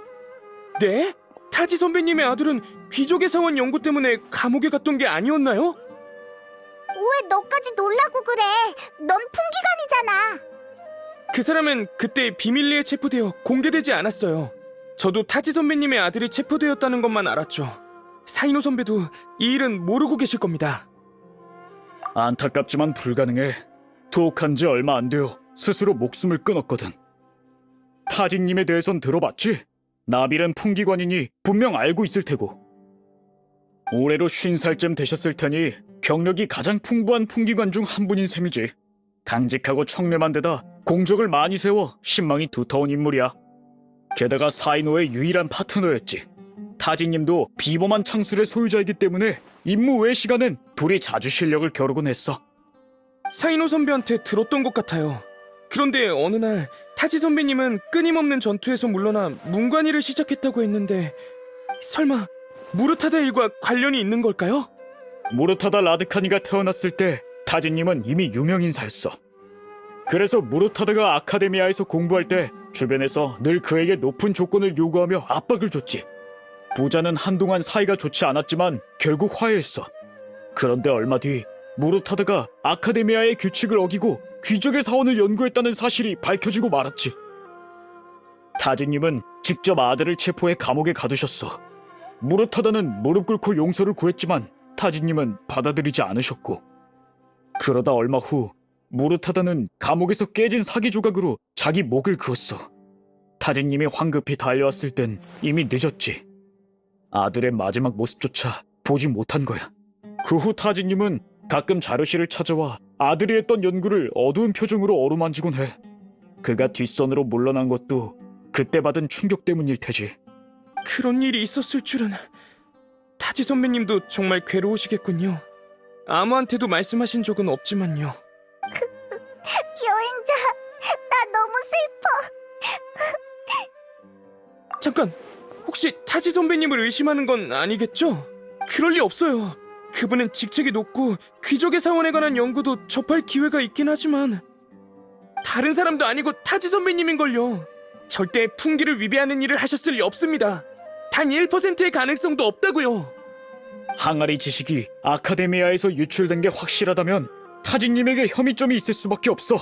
네? 타지 선배님의 아들은 귀족의 사원 연구 때문에 감옥에 갔던 게 아니었나요?
왜 너까지 놀라고 그래? 넌 풍기관이잖아.
그 사람은 그때 비밀리에 체포되어 공개되지 않았어요. 저도 타지 선배님의 아들이 체포되었다는 것만 알았죠. 사이노 선배도 이 일은 모르고 계실 겁니다.
안타깝지만 불가능해. 투옥한 지 얼마 안 되어 스스로 목숨을 끊었거든. 타지님에 대해선 들어봤지? 나빌은 풍기관이니 분명 알고 있을 테고. 올해로 50살쯤 되셨을 테니 경력이 가장 풍부한 풍기관 중 한 분인 셈이지. 강직하고 청렴한 데다 공적을 많이 세워 신망이 두터운 인물이야. 게다가 사이노의 유일한 파트너였지. 타지님도 비범한 창술의 소유자이기 때문에 임무 외 시간엔 둘이 자주 실력을 겨루곤 했어.
사이노 선배한테 들었던 것 같아요. 그런데 어느 날 타지 선배님은 끊임없는 전투에서 물러나 문관일을 시작했다고 했는데 설마 무르타드 일과 관련이 있는 걸까요?
무르타다 라드카니가 태어났을 때 타진님은 이미 유명인사였어. 그래서 무르타다가 아카데미아에서 공부할 때 주변에서 늘 그에게 높은 조건을 요구하며 압박을 줬지. 부자는 한동안 사이가 좋지 않았지만 결국 화해했어. 그런데 얼마 뒤 무르타다가 아카데미아의 규칙을 어기고 귀족의 사원을 연구했다는 사실이 밝혀지고 말았지. 타진님은 직접 아들을 체포해 감옥에 가두셨어. 무르타다는 무릎 꿇고 용서를 구했지만 타진님은 받아들이지 않으셨고, 그러다 얼마 후 무르타다는 감옥에서 깨진 사기 조각으로 자기 목을 그었어. 타진님이 황급히 달려왔을 땐 이미 늦었지. 아들의 마지막 모습조차 보지 못한 거야. 그 후 타진님은 가끔 자료실을 찾아와 아들이 했던 연구를 어두운 표정으로 어루만지곤 해. 그가 뒷선으로 물러난 것도 그때 받은 충격 때문일 테지.
그런 일이 있었을 줄은. 타지 선배님도 정말 괴로우시겠군요. 아무한테도 말씀하신 적은 없지만요.
여행자, 나 너무 슬퍼.
잠깐, 혹시 타지 선배님을 의심하는 건 아니겠죠? 그럴 리 없어요. 그분은 직책이 높고 귀족의 사원에 관한 연구도 접할 기회가 있긴 하지만 다른 사람도 아니고 타지 선배님인걸요. 절대 풍기를 위배하는 일을 하셨을 리 없습니다. 단 1%의 가능성도 없다고요.
항아리 지식이 아카데미아에서 유출된 게 확실하다면 타진님에게 혐의점이 있을 수밖에 없어.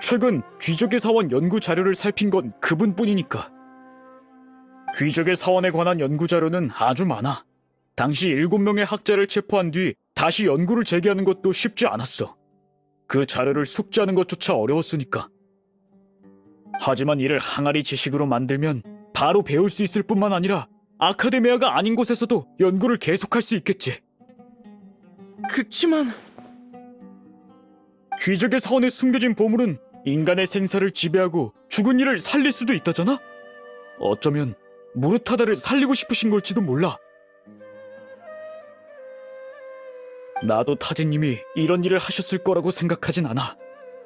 최근 귀족의 사원 연구 자료를 살핀 건 그분뿐이니까. 귀족의 사원에 관한 연구 자료는 아주 많아. 당시 7명의 학자를 체포한 뒤 다시 연구를 재개하는 것도 쉽지 않았어. 그 자료를 숙지하는 것조차 어려웠으니까. 하지만 이를 항아리 지식으로 만들면 바로 배울 수 있을 뿐만 아니라 아카데미아가 아닌 곳에서도 연구를 계속할 수 있겠지.
그치만
귀족의 사원에 숨겨진 보물은 인간의 생사를 지배하고 죽은 이를 살릴 수도 있다잖아? 어쩌면 무르타다를 살리고 싶으신 걸지도 몰라. 나도 타진님이 이런 일을 하셨을 거라고 생각하진 않아.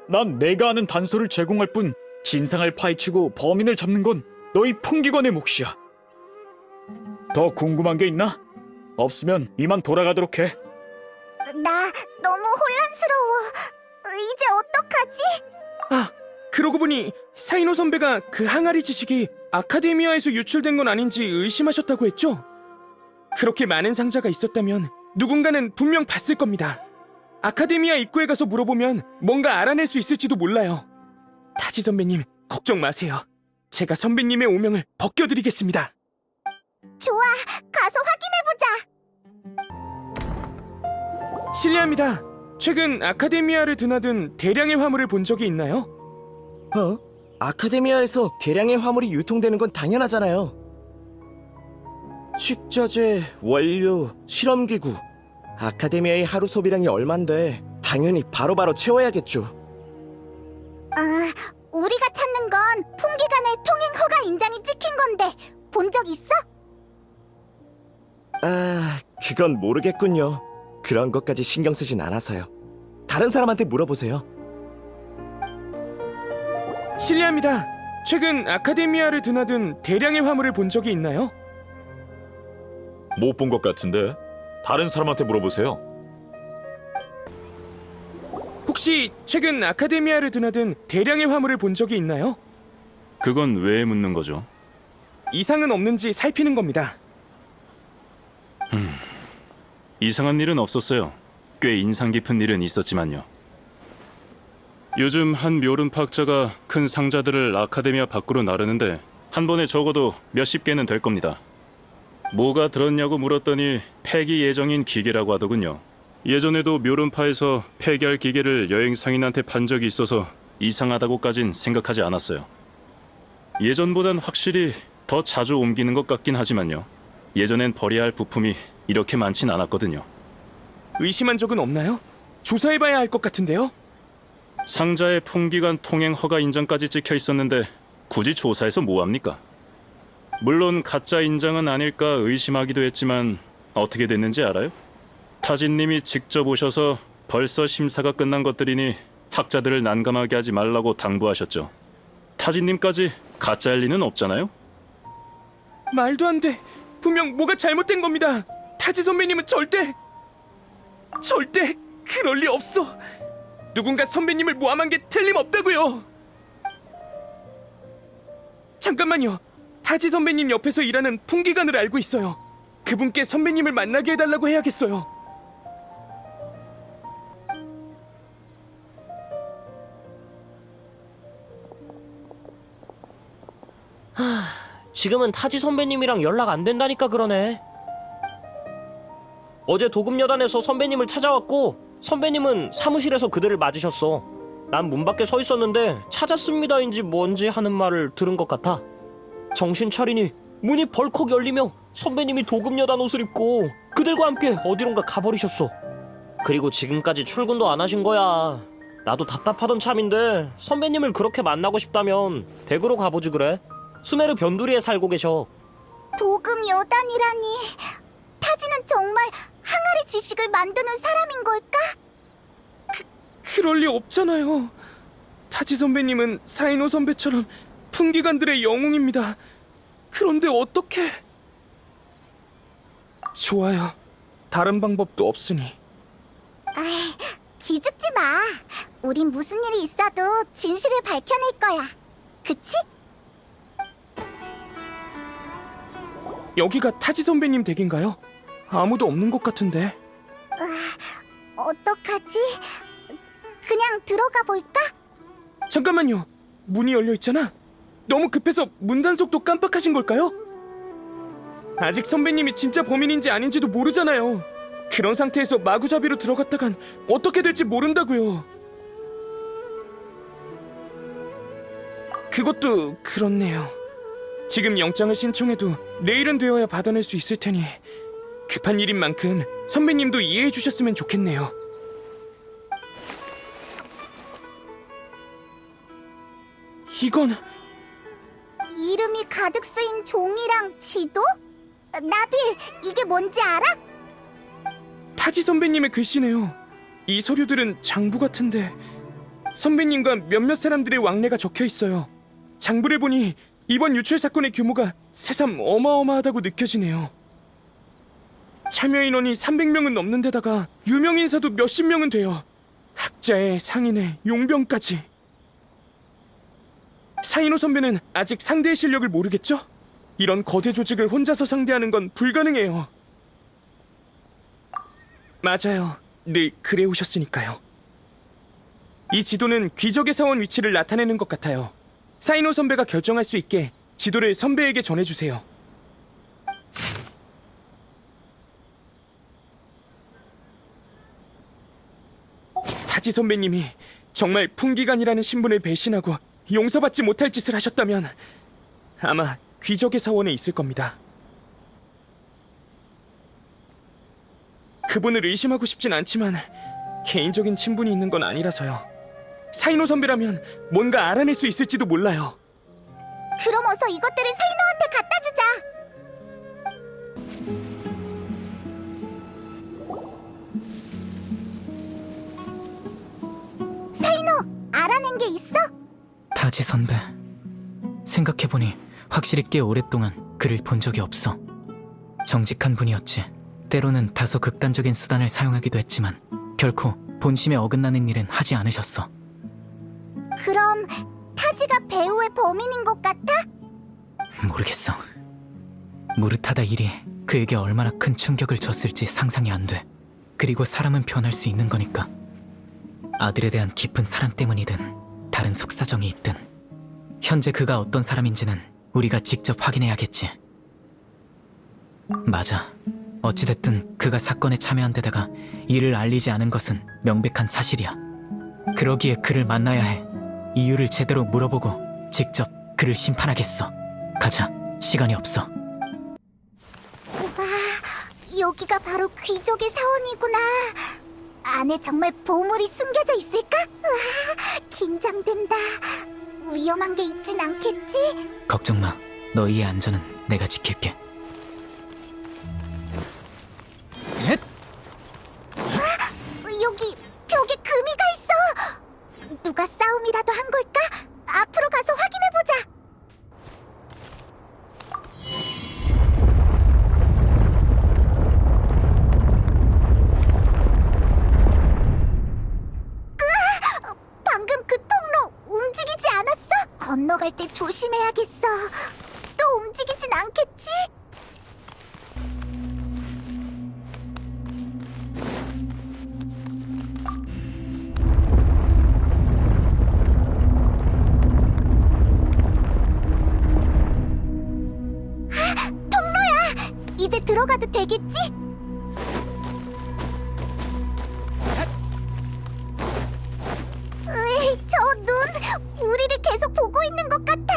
난 내가 아는 단서를 제공할 뿐 진상을 파헤치고 범인을 잡는 건 너희 풍기관의 몫이야. 더 궁금한 게 있나? 없으면 이만 돌아가도록 해.
나 너무 혼란스러워. 이제 어떡하지?
아, 그러고 보니 사이노 선배가 그 항아리 지식이 아카데미아에서 유출된 건 아닌지 의심하셨다고 했죠? 그렇게 많은 상자가 있었다면 누군가는 분명 봤을 겁니다. 아카데미아 입구에 가서 물어보면 뭔가 알아낼 수 있을지도 몰라요. 타지 선배님, 걱정 마세요. 제가 선배님의 오명을 벗겨드리겠습니다.
좋아, 가서 확인해보자.
실례합니다. 최근 아카데미아를 드나든 대량의 화물을 본 적이 있나요?
아카데미아에서 대량의 화물이 유통되는 건 당연하잖아요. 식자재, 원료, 실험기구. 아카데미아의 하루 소비량이 얼만데 당연히 바로바로 채워야겠죠.
우리가 찾는 건 풍기간의 통행 허가 인장이 찍힌 건데 본 적 있어?
그건 모르겠군요. 그런 것까지 신경 쓰진 않아서요. 다른 사람한테 물어보세요.
실례합니다. 최근 아카데미아를 드나든 대량의 화물을 본 적이 있나요?
못 본 것 같은데. 다른 사람한테 물어보세요.
혹시 최근 아카데미아를 드나든 대량의 화물을 본 적이 있나요?
그건 왜 묻는 거죠?
이상은 없는지 살피는 겁니다.
이상한 일은 없었어요. 꽤 인상 깊은 일은 있었지만요. 요즘 한 묘름파 학자가 큰 상자들을 아카데미아 밖으로 나르는데 한 번에 적어도 몇십 개는 될 겁니다. 뭐가 들었냐고 물었더니 폐기 예정인 기계라고 하더군요. 예전에도 묘름파에서 폐기할 기계를 여행 상인한테 판 적이 있어서 이상하다고까진 생각하지 않았어요. 예전보단 확실히 더 자주 옮기는 것 같긴 하지만요. 예전엔 버려야 할 부품이 이렇게 많진 않았거든요.
의심한 적은 없나요? 조사해봐야 할 것 같은데요?
상자에 풍기관 통행 허가 인장까지 찍혀 있었는데 굳이 조사해서 뭐합니까? 물론 가짜 인장은 아닐까 의심하기도 했지만 어떻게 됐는지 알아요? 타진님이 직접 오셔서 벌써 심사가 끝난 것들이니 학자들을 난감하게 하지 말라고 당부하셨죠. 타진님까지 가짜일 리는 없잖아요?
말도 안 돼. 분명 뭐가 잘못된 겁니다. 타지 선배님은 절대 그럴 리 없어. 누군가 선배님을 모함한 게 틀림없다고요. 잠깐만요. 타지 선배님 옆에서 일하는 풍기관을 알고 있어요. 그분께 선배님을 만나게 해달라고 해야겠어요.
지금은 타지 선배님이랑 연락 안 된다니까 그러네. 어제 도금여단에서 선배님을 찾아왔고 선배님은 사무실에서 그들을 맞으셨어. 난 문 밖에 서 있었는데 찾았습니다인지 뭔지 하는 말을 들은 것 같아. 정신 차리니 문이 벌컥 열리며 선배님이 도금여단 옷을 입고 그들과 함께 어디론가 가버리셨어. 그리고 지금까지 출근도 안 하신 거야. 나도 답답하던 참인데 선배님을 그렇게 만나고 싶다면 댁으로 가보지 그래. 수메르 변두리에 살고 계셔.
도금 여단이라니. 타지는 정말 항아리 지식을 만드는 사람인 걸까?
그럴 리 없잖아요. 타지 선배님은 사이노 선배처럼 풍기관들의 영웅입니다. 그런데 어떻게... 좋아요. 다른 방법도 없으니.
아이, 기죽지 마. 우린 무슨 일이 있어도 진실을 밝혀낼 거야. 그치?
여기가 타지 선배님 댁인가요? 아무도 없는 것 같은데.
어떡하지? 그냥 들어가 볼까?
잠깐만요. 문이 열려 있잖아. 너무 급해서 문 단속도 깜빡하신 걸까요? 아직 선배님이 진짜 범인인지 아닌지도 모르잖아요. 그런 상태에서 마구잡이로 들어갔다간 어떻게 될지 모른다고요. 그것도 그렇네요. 지금 영장을 신청해도 내일은 되어야 받아낼 수 있을 테니 급한 일인 만큼 선배님도 이해해 주셨으면 좋겠네요. 이건...
이름이 가득 쓰인 종이랑 지도? 나빌, 이게 뭔지 알아?
타지 선배님의 글씨네요. 이 서류들은 장부 같은데 선배님과 몇몇 사람들의 왕래가 적혀 있어요. 장부를 보니 이번 유출 사건의 규모가 새삼 어마어마하다고 느껴지네요. 참여 인원이 300명은 넘는 데다가 유명 인사도 몇십 명은 돼요. 학자에 상인에 용병까지. 사이노 선배는 아직 상대의 실력을 모르겠죠? 이런 거대 조직을 혼자서 상대하는 건 불가능해요. 맞아요. 늘 그래 오셨으니까요. 이 지도는 귀적의 사원 위치를 나타내는 것 같아요. 사이노 선배가 결정할 수 있게 지도를 선배에게 전해주세요. 타지 선배님이 정말 풍기관이라는 신분을 배신하고 용서받지 못할 짓을 하셨다면 아마 귀적의 사원에 있을 겁니다. 그분을 의심하고 싶진 않지만 개인적인 친분이 있는 건 아니라서요. 사이노 선배라면 뭔가 알아낼 수 있을지도 몰라요.
그럼 어서 이것들을 사이노한테 갖다 주자. 사이노, 알아낸 게 있어?
타지 선배, 생각해보니 확실히 꽤 오랫동안 그를 본 적이 없어. 정직한 분이었지. 때로는 다소 극단적인 수단을 사용하기도 했지만 결코 본심에 어긋나는 일은 하지 않으셨어.
그럼 타지가 배우의 범인인 것 같아?
모르겠어. 무르타다 일이 그에게 얼마나 큰 충격을 줬을지 상상이 안 돼. 그리고 사람은 변할 수 있는 거니까. 아들에 대한 깊은 사랑 때문이든 다른 속사정이 있든 현재 그가 어떤 사람인지는 우리가 직접 확인해야겠지. 맞아. 어찌됐든 그가 사건에 참여한 데다가 이를 알리지 않은 것은 명백한 사실이야. 그러기에 그를 만나야 해. 이유를 제대로 물어보고 직접 그를 심판하겠어. 가자. 시간이 없어.
와, 여기가 바로 귀족의 사원이구나. 안에 정말 보물이 숨겨져 있을까? 우와, 긴장된다. 위험한 게 있진 않겠지?
걱정 마. 너희의 안전은 내가 지킬게.
여기 벽에 금이가 있어. 누가 싸움이라도 한 걸까? 앞으로 가서 확인해보자. 또 움직이진 않겠지? 통로야! 이제 들어가도 되겠지? 으이, 저 눈, 우리를 계속 보고 있는 것 같아.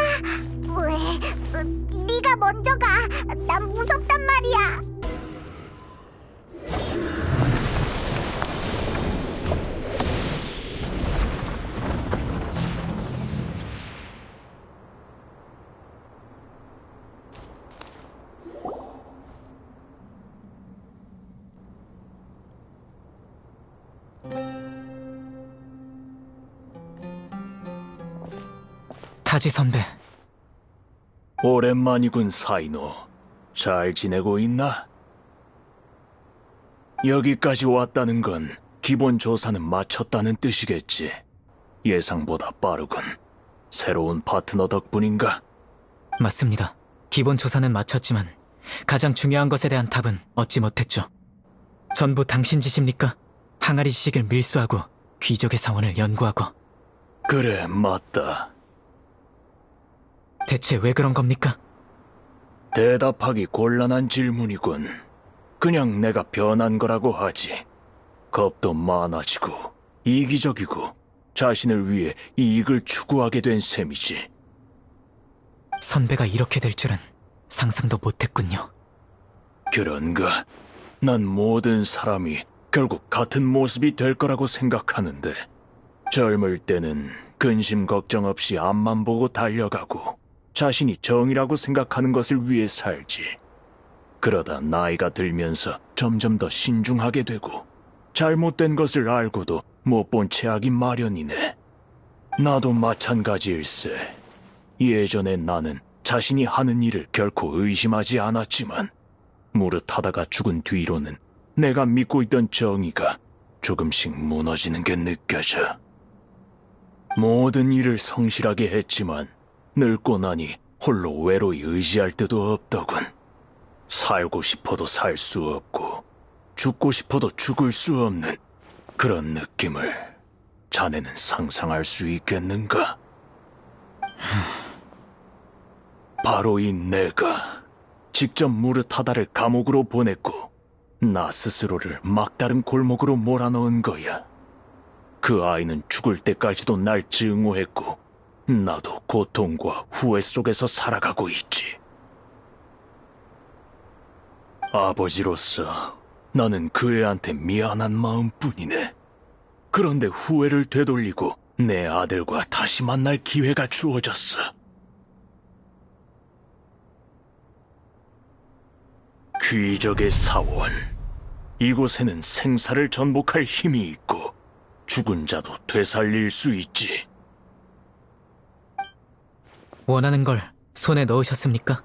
네가 먼저 가. 난 무섭단 말이야.
타지 선배,
오랜만이군, 사이노. 잘 지내고 있나? 여기까지 왔다는 건 기본 조사는 마쳤다는 뜻이겠지. 예상보다 빠르군. 새로운 파트너 덕분인가?
맞습니다. 기본 조사는 마쳤지만 가장 중요한 것에 대한 답은 얻지 못했죠. 전부 당신 짓입니까? 항아리 지식을 밀수하고 귀족의 사원을 연구하고.
그래, 맞다.
대체 왜 그런 겁니까?
대답하기 곤란한 질문이군. 그냥 내가 변한 거라고 하지. 겁도 많아지고 이기적이고 자신을 위해 이익을 추구하게 된 셈이지.
선배가 이렇게 될 줄은 상상도 못했군요.
그런가? 난 모든 사람이 결국 같은 모습이 될 거라고 생각하는데, 젊을 때는 근심 걱정 없이 앞만 보고 달려가고 자신이 정이라고 생각하는 것을 위해 살지. 그러다 나이가 들면서 점점 더 신중하게 되고 잘못된 것을 알고도 못 본 채 하기 마련이네. 나도 마찬가지일세. 예전에 나는 자신이 하는 일을 결코 의심하지 않았지만 무릇하다가 죽은 뒤로는 내가 믿고 있던 정의가 조금씩 무너지는 게 느껴져. 모든 일을 성실하게 했지만 늙고 나니 홀로 외로이 의지할 데도 없더군. 살고 싶어도 살 수 없고 죽고 싶어도 죽을 수 없는 그런 느낌을 자네는 상상할 수 있겠는가? 바로 이 내가 직접 무릇하다를 감옥으로 보냈고 나 스스로를 막다른 골목으로 몰아넣은 거야. 그 아이는 죽을 때까지도 날 증오했고 나도 고통과 후회 속에서 살아가고 있지. 아버지로서 나는 그 애한테 미안한 마음뿐이네. 그런데 후회를 되돌리고 내 아들과 다시 만날 기회가 주어졌어. 귀적의 사원. 이곳에는 생사를 전복할 힘이 있고 죽은 자도 되살릴 수 있지.
원하는 걸 손에 넣으셨습니까?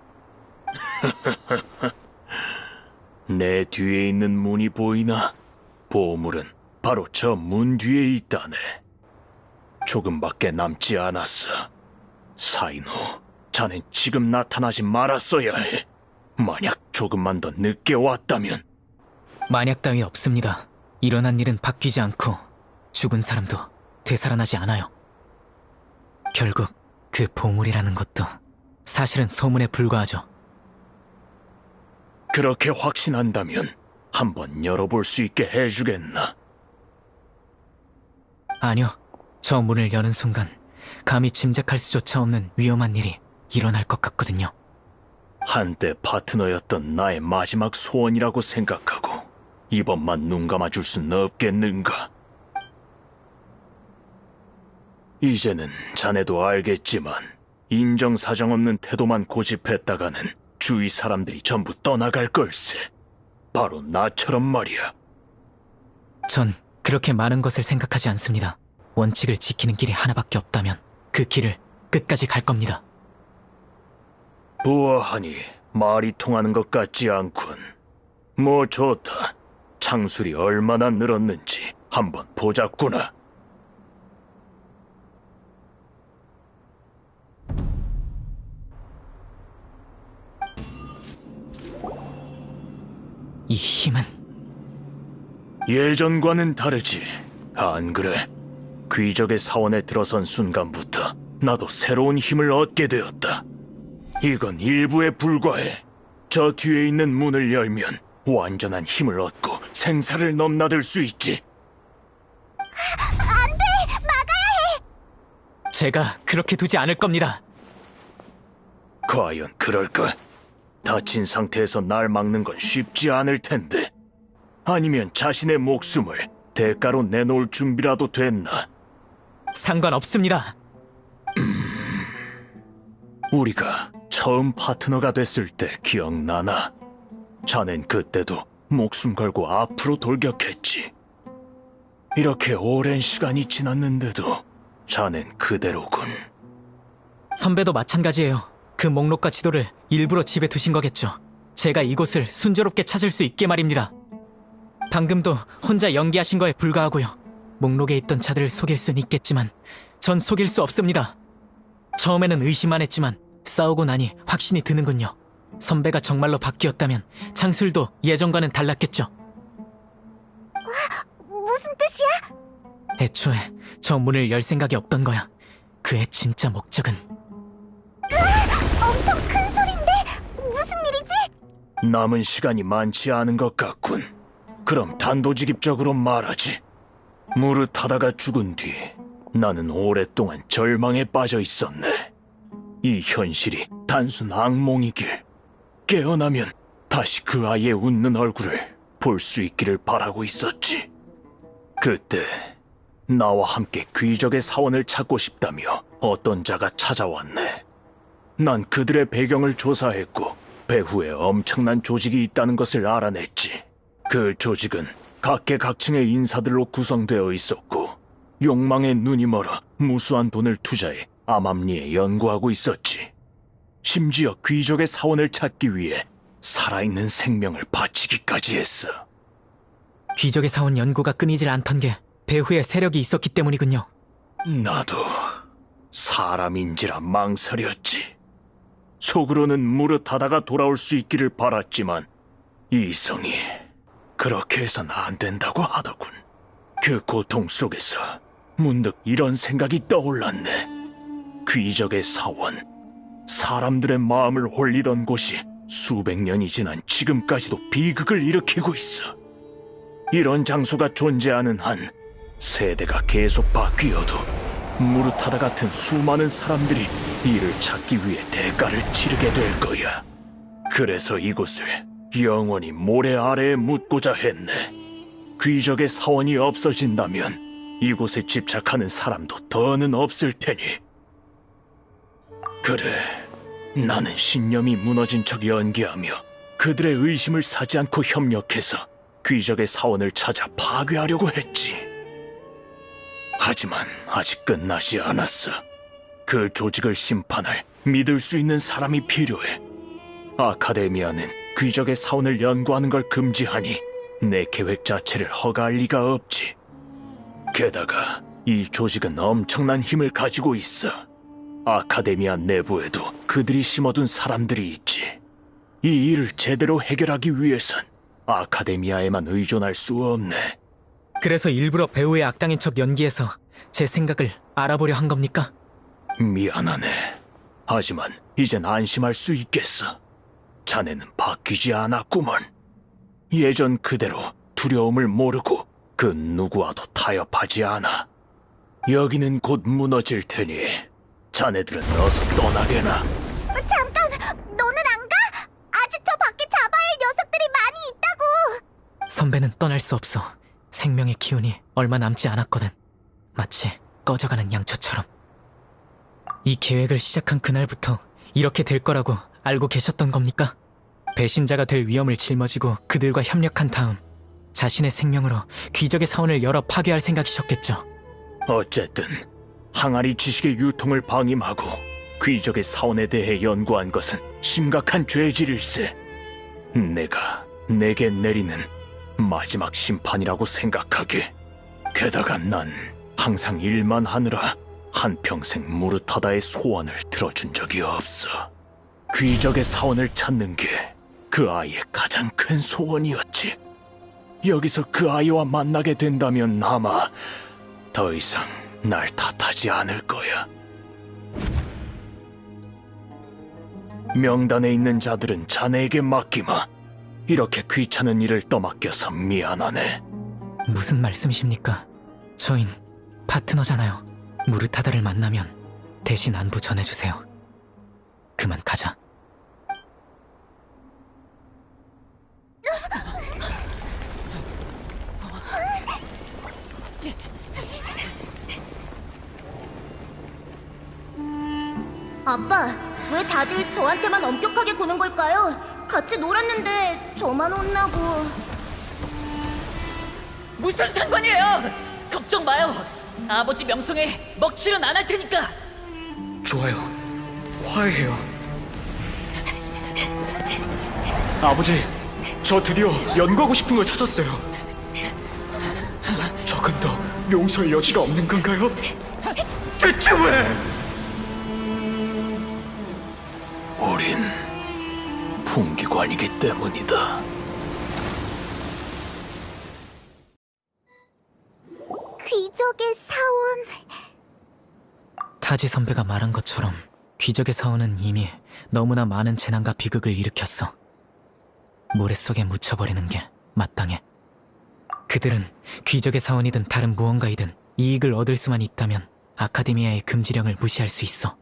내 뒤에 있는 문이 보이나? 보물은 바로 저 문 뒤에 있다네. 조금밖에 남지 않았어. 사이노, 자넨 지금 나타나지 말았어야 해. 만약 조금만 더 늦게 왔다면.
만약 따위 없습니다. 일어난 일은 바뀌지 않고 죽은 사람도 되살아나지 않아요. 결국 그 보물이라는 것도 사실은 소문에 불과하죠.
그렇게 확신한다면 한번 열어볼 수 있게 해주겠나?
아니요. 저 문을 여는 순간 감히 짐작할 수조차 없는 위험한 일이 일어날 것 같거든요.
한때 파트너였던 나의 마지막 소원이라고 생각하고 이번만 눈 감아줄 순 없겠는가? 이제는 자네도 알겠지만 인정사정 없는 태도만 고집했다가는 주위 사람들이 전부 떠나갈 걸세. 바로 나처럼 말이야.
전 그렇게 많은 것을 생각하지 않습니다. 원칙을 지키는 길이 하나밖에 없다면 그 길을 끝까지 갈 겁니다.
보아하니 말이 통하는 것 같지 않군. 뭐 좋다. 창술이 얼마나 늘었는지 한번 보자꾸나.
이 힘은
예전과는 다르지. 안 그래? 귀적의 사원에 들어선 순간부터 나도 새로운 힘을 얻게 되었다. 이건 일부에 불과해. 저 뒤에 있는 문을 열면 완전한 힘을 얻고 생사를 넘나들 수 있지.
제가 그렇게 두지 않을 겁니다.
과연 그럴까? 다친 상태에서 날 막는 건 쉽지 않을 텐데. 아니면 자신의 목숨을 대가로 내놓을 준비라도 됐나?
상관없습니다.
우리가 처음 파트너가 됐을 때 기억나나? 자넨 그때도 목숨 걸고 앞으로 돌격했지. 이렇게 오랜 시간이 지났는데도 자넨 그대로군.
선배도 마찬가지예요. 그 목록과 지도를 일부러 집에 두신 거겠죠. 제가 이곳을 순조롭게 찾을 수 있게 말입니다. 방금도 혼자 연기하신 거에 불과하고요. 목록에 있던 자들을 속일 순 있겠지만 전 속일 수 없습니다. 처음에는 의심만 했지만 싸우고 나니 확신이 드는군요. 선배가 정말로 바뀌었다면 창술도 예전과는 달랐겠죠.
무슨 뜻이야?
애초에 저 문을 열 생각이 없던 거야. 그의 진짜 목적은
엄청 큰 소린데 무슨 일이지?
남은 시간이 많지 않은 것 같군. 그럼 단도직입적으로 말하지. 무릇하다가 죽은 뒤 나는 오랫동안 절망에 빠져 있었네. 이 현실이 단순 악몽이길. 깨어나면 다시 그 아이의 웃는 얼굴을 볼 수 있기를 바라고 있었지. 그때 나와 함께 귀적의 사원을 찾고 싶다며 어떤 자가 찾아왔네. 난 그들의 배경을 조사했고 배후에 엄청난 조직이 있다는 것을 알아냈지. 그 조직은 각계각층의 인사들로 구성되어 있었고 욕망에 눈이 멀어 무수한 돈을 투자해 암암리에 연구하고 있었지. 심지어 귀족의 사원을 찾기 위해 살아있는 생명을 바치기까지 했어.
귀적의 사원 연구가 끊이질 않던 게 배후에 세력이 있었기 때문이군요.
나도 사람인지라 망설였지. 속으로는 무릇하다가 돌아올 수 있기를 바랐지만 이성이 그렇게 해선 안 된다고 하더군. 그 고통 속에서 문득 이런 생각이 떠올랐네. 귀적의 사원, 사람들의 마음을 홀리던 곳이 수백 년이 지난 지금까지도 비극을 일으키고 있어. 이런 장소가 존재하는 한 세대가 계속 바뀌어도 무릇하다 같은 수많은 사람들이 이를 찾기 위해 대가를 치르게 될 거야. 그래서 이곳을 영원히 모래 아래에 묻고자 했네. 귀적의 사원이 없어진다면 이곳에 집착하는 사람도 더는 없을 테니. 그래, 나는 신념이 무너진 척 연기하며 그들의 의심을 사지 않고 협력해서 귀적의 사원을 찾아 파괴하려고 했지. 하지만 아직 끝나지 않았어. 그 조직을 심판할 믿을 수 있는 사람이 필요해. 아카데미아는 귀적의 사원을 연구하는 걸 금지하니 내 계획 자체를 허가할 리가 없지. 게다가 이 조직은 엄청난 힘을 가지고 있어. 아카데미아 내부에도 그들이 심어둔 사람들이 있지. 이 일을 제대로 해결하기 위해선 아카데미아에만 의존할 수 없네.
그래서 일부러 배우의 악당인 척 연기해서 제 생각을 알아보려 한 겁니까?
미안하네. 하지만 이젠 안심할 수 있겠어. 자네는 바뀌지 않았구먼. 예전 그대로 두려움을 모르고 그 누구와도 타협하지 않아. 여기는 곧 무너질 테니 자네들은 어서 떠나게나.
잠깐, 너는 안 가? 아직 저 밖에 잡아야 할 녀석들이 많이 있다고.
선배는 떠날 수 없어. 생명의 기운이 얼마 남지 않았거든. 마치 꺼져가는 양초처럼. 이 계획을 시작한 그날부터 이렇게 될 거라고 알고 계셨던 겁니까? 배신자가 될 위험을 짊어지고 그들과 협력한 다음 자신의 생명으로 귀적의 사원을 열어 파괴할 생각이셨겠죠.
어쨌든 항아리 지식의 유통을 방임하고 귀적의 사원에 대해 연구한 것은 심각한 죄질일세. 내가 내게 내리는 마지막 심판이라고 생각하게. 게다가 난 항상 일만 하느라 한평생 무릇하다의 소원을 들어준 적이 없어. 귀적의 사원을 찾는 게 그 그 아이의 가장 큰 소원이었지. 여기서 그 아이와 만나게 된다면 아마 더 이상 날 탓하지 않을 거야. 명단에 있는 자들은 자네에게 맡기마. 이렇게 귀찮은 일을 떠맡겨서 미안하네.
무슨 말씀이십니까? 저흰 파트너잖아요. 무르타다를 만나면 대신 안부 전해주세요. 그만 가자.
아빠, 왜 다들 저한테만 엄격하게 구는 걸까요? 같이 놀았는데 저만 혼나고.
무슨 상관이에요? 걱정 마요. 아버지 명성에 먹칠은 안 할 테니까.
좋아요. 화해해요. 아버지, 저 드디어 연구하고 싶은 걸 찾았어요. 조금 더 용서의 여지가 없는 건가요? 대체 왜?
우린 풍기관이기 때문이다.
귀족의 사원.
타지 선배가 말한 것처럼 귀적의 사원은 이미 너무나 많은 재난과 비극을 일으켰어. 모래 속에 묻혀버리는 게 마땅해. 그들은 귀적의 사원이든 다른 무언가이든 이익을 얻을 수만 있다면 아카데미아의 금지령을 무시할 수 있어.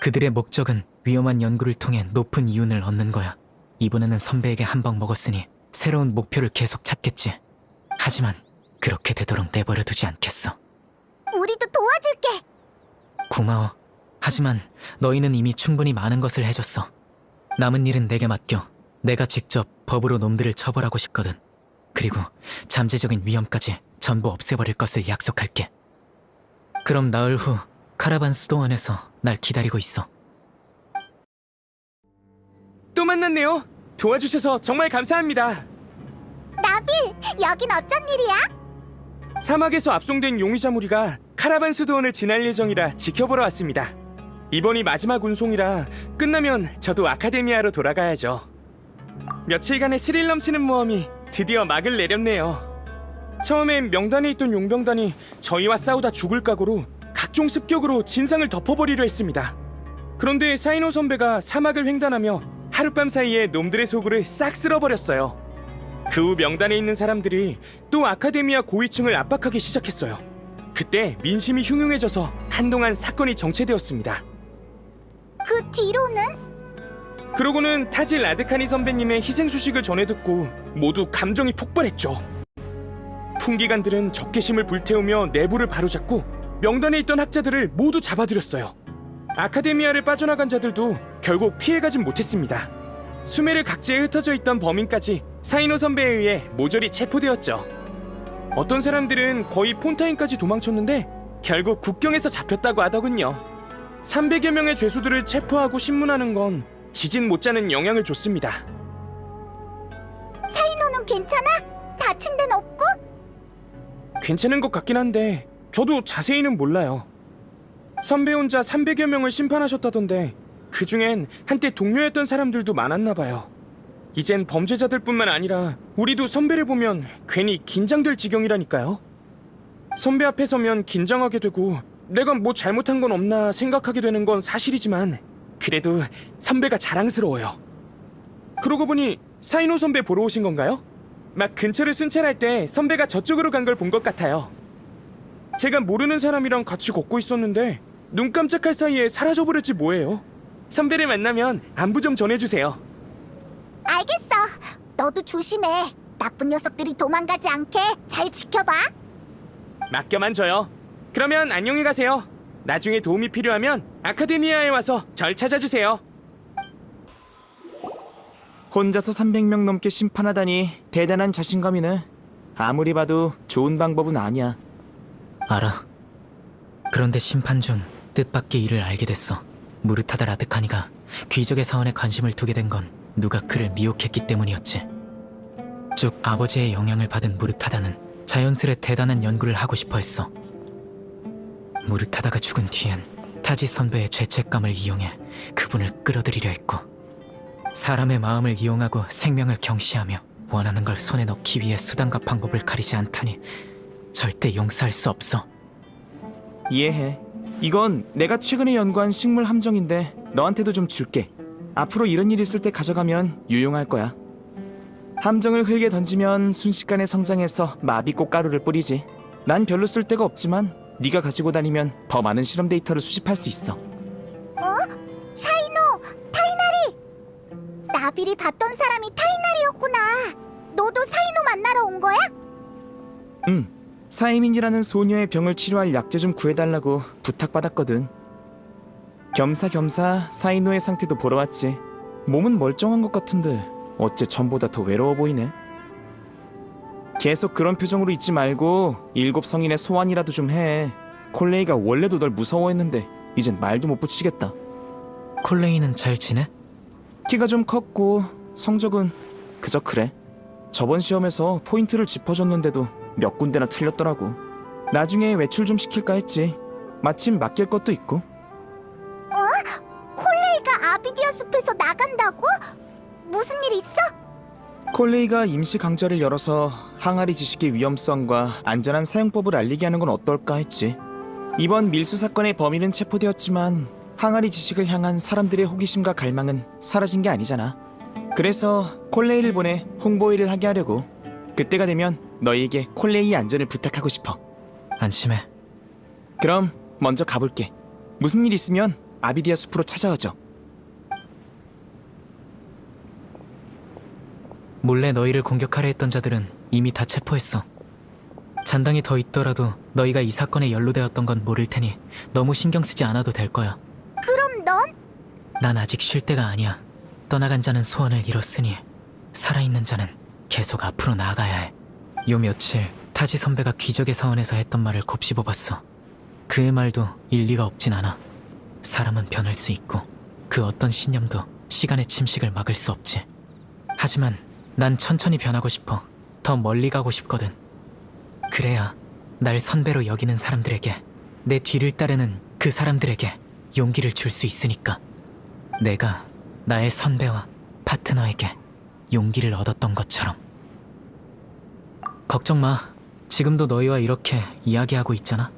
그들의 목적은 위험한 연구를 통해 높은 이윤을 얻는 거야. 이번에는 선배에게 한 방 먹었으니 새로운 목표를 계속 찾겠지. 하지만 그렇게 되도록 내버려두지 않겠어.
우리도 도와줄게.
고마워. 하지만 너희는 이미 충분히 많은 것을 해줬어. 남은 일은 내게 맡겨. 내가 직접 법으로 놈들을 처벌하고 싶거든. 그리고 잠재적인 위험까지 전부 없애버릴 것을 약속할게. 그럼 나흘 후 카라반 수도원에서 날 기다리고 있어.
또 만났네요. 도와주셔서 정말 감사합니다.
나빌, 여긴 어쩐 일이야?
사막에서 압송된 용의자 무리가 카라반 수도원을 지날 예정이라 지켜보러 왔습니다. 이번이 마지막 운송이라 끝나면 저도 아카데미아로 돌아가야죠. 며칠간의 스릴 넘치는 모험이 드디어 막을 내렸네요. 처음엔 명단에 있던 용병단이 저희와 싸우다 죽을 각오로 각종 습격으로 진상을 덮어버리려 했습니다. 그런데 사이노 선배가 사막을 횡단하며 하룻밤 사이에 놈들의 소굴을 싹 쓸어버렸어요. 그 후 명단에 있는 사람들이 또 아카데미아 고위층을 압박하기 시작했어요. 그때 민심이 흉흉해져서 한동안 사건이 정체되었습니다.
그 뒤로는?
그러고는 타지 라드카니 선배님의 희생 소식을 전해 듣고 모두 감정이 폭발했죠. 풍기관들은 적개심을 불태우며 내부를 바로잡고 명단에 있던 학자들을 모두 잡아들였어요. 아카데미아를 빠져나간 자들도 결국 피해가진 못했습니다. 수메르 각지에 흩어져 있던 범인까지 사이노 선배에 의해 모조리 체포되었죠. 어떤 사람들은 거의 폰타인까지 도망쳤는데 결국 국경에서 잡혔다고 하더군요. 300여 명의 죄수들을 체포하고 신문하는 건 지진 못지않은 영향을 줬습니다.
사이노는 괜찮아? 다친 데는 없고?
괜찮은 것 같긴 한데 저도 자세히는 몰라요. 선배 혼자 300여 명을 심판하셨다던데 그중엔 한때 동료였던 사람들도 많았나 봐요. 이젠 범죄자들뿐만 아니라 우리도 선배를 보면 괜히 긴장될 지경이라니까요. 선배 앞에 서면 긴장하게 되고 내가 뭐 잘못한 건 없나 생각하게 되는 건 사실이지만 그래도 선배가 자랑스러워요. 그러고 보니 사이노 선배 보러 오신 건가요? 막 근처를 순찰할 때 선배가 저쪽으로 간 걸 본 것 같아요. 제가 모르는 사람이랑 같이 걷고 있었는데 눈 깜짝할 사이에 사라져버렸지 뭐예요. 선배를 만나면 안부 좀 전해주세요.
알겠어. 너도 조심해. 나쁜 녀석들이 도망가지 않게 잘 지켜봐.
맡겨만 줘요. 그러면 안녕히 가세요. 나중에 도움이 필요하면 아카데미아에 와서 절 찾아주세요.
혼자서 300명 넘게 심판하다니 대단한 자신감이네. 아무리 봐도 좋은 방법은 아니야.
알아. 그런데 심판 중 뜻밖의 일을 알게 됐어. 무르타다 라드카니가 귀족의 사원에 관심을 두게 된 건 누가 그를 미혹했기 때문이었지. 쭉 아버지의 영향을 받은 무르타다는 자연스레 대단한 연구를 하고 싶어 했어. 무르타다가 죽은 뒤엔 타지 선배의 죄책감을 이용해 그분을 끌어들이려 했고 사람의 마음을 이용하고 생명을 경시하며 원하는 걸 손에 넣기 위해 수단과 방법을 가리지 않다니 절대 용서할 수 없어.
이해해. 이건 내가 최근에 연구한 식물 함정인데 너한테도 좀 줄게. 앞으로 이런 일 있을 때 가져가면 유용할 거야. 함정을 흙에 던지면 순식간에 성장해서 마비 꽃가루를 뿌리지. 난 별로 쓸 데가 없지만 네가 가지고 다니면 더 많은 실험 데이터를 수집할 수 있어.
사이노, 타이나리! 나비를 봤던 사람이 타이나리였구나. 너도 사이노 만나러 온 거야?
응. 사이민이라는 소녀의 병을 치료할 약재 좀 구해달라고 부탁받았거든. 겸사겸사 사이노의 상태도 보러 왔지. 몸은 멀쩡한 것 같은데 어째 전보다 더 외로워 보이네. 계속 그런 표정으로 있지 말고 7 성인의 소환이라도 좀 해. 콜레이가 원래도 널 무서워했는데 이젠 말도 못 붙이겠다.
콜레이는 잘 지내?
키가 좀 컸고 성적은 그저 그래. 저번 시험에서 포인트를 짚어줬는데도 몇 군데나 틀렸더라고. 나중에 외출 좀 시킬까 했지. 마침 맡길 것도 있고.
콜레이가 아비디아 숲에서 나간다고? 무슨 일 있어?
콜레이가 임시 강좌를 열어서 항아리 지식의 위험성과 안전한 사용법을 알리게 하는 건 어떨까 했지. 이번 밀수 사건의 범인은 체포되었지만 항아리 지식을 향한 사람들의 호기심과 갈망은 사라진 게 아니잖아. 그래서 콜레이를 보내 홍보 일을 하게 하려고. 그때가 되면 너희에게 콜레이의 안전을 부탁하고 싶어.
안심해.
그럼 먼저 가볼게. 무슨 일 있으면 아비디아 숲으로 찾아와줘.
몰래 너희를 공격하려 했던 자들은 이미 다 체포했어. 잔당이 더 있더라도 너희가 이 사건에 연루되었던 건 모를 테니 너무 신경 쓰지 않아도 될 거야.
그럼 넌?
난 아직 쉴 때가 아니야. 떠나간 자는 소원을 이뤘으니 살아있는 자는 계속 앞으로 나아가야 해. 요 며칠 타지 선배가 귀적의 사원에서 했던 말을 곱씹어봤어. 그의 말도 일리가 없진 않아. 사람은 변할 수 있고 그 어떤 신념도 시간의 침식을 막을 수 없지. 하지만 난 천천히 변하고 싶어. 더 멀리 가고 싶거든. 그래야 날 선배로 여기는 사람들에게, 내 뒤를 따르는 그 사람들에게 용기를 줄 수 있으니까. 내가 나의 선배와 파트너에게 용기를 얻었던 것처럼. 걱정 마. 지금도 너희와 이렇게 이야기하고 있잖아.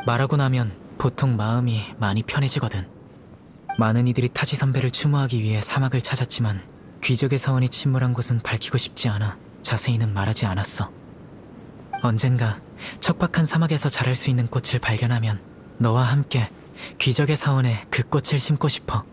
말하고 나면 보통 마음이 많이 편해지거든. 많은 이들이 타지 선배를 추모하기 위해 사막을 찾았지만 귀적의 사원이 침몰한 곳은 밝히고 싶지 않아 자세히는 말하지 않았어. 언젠가 척박한 사막에서 자랄 수 있는 꽃을 발견하면 너와 함께 귀적의 사원에 그 꽃을 심고 싶어.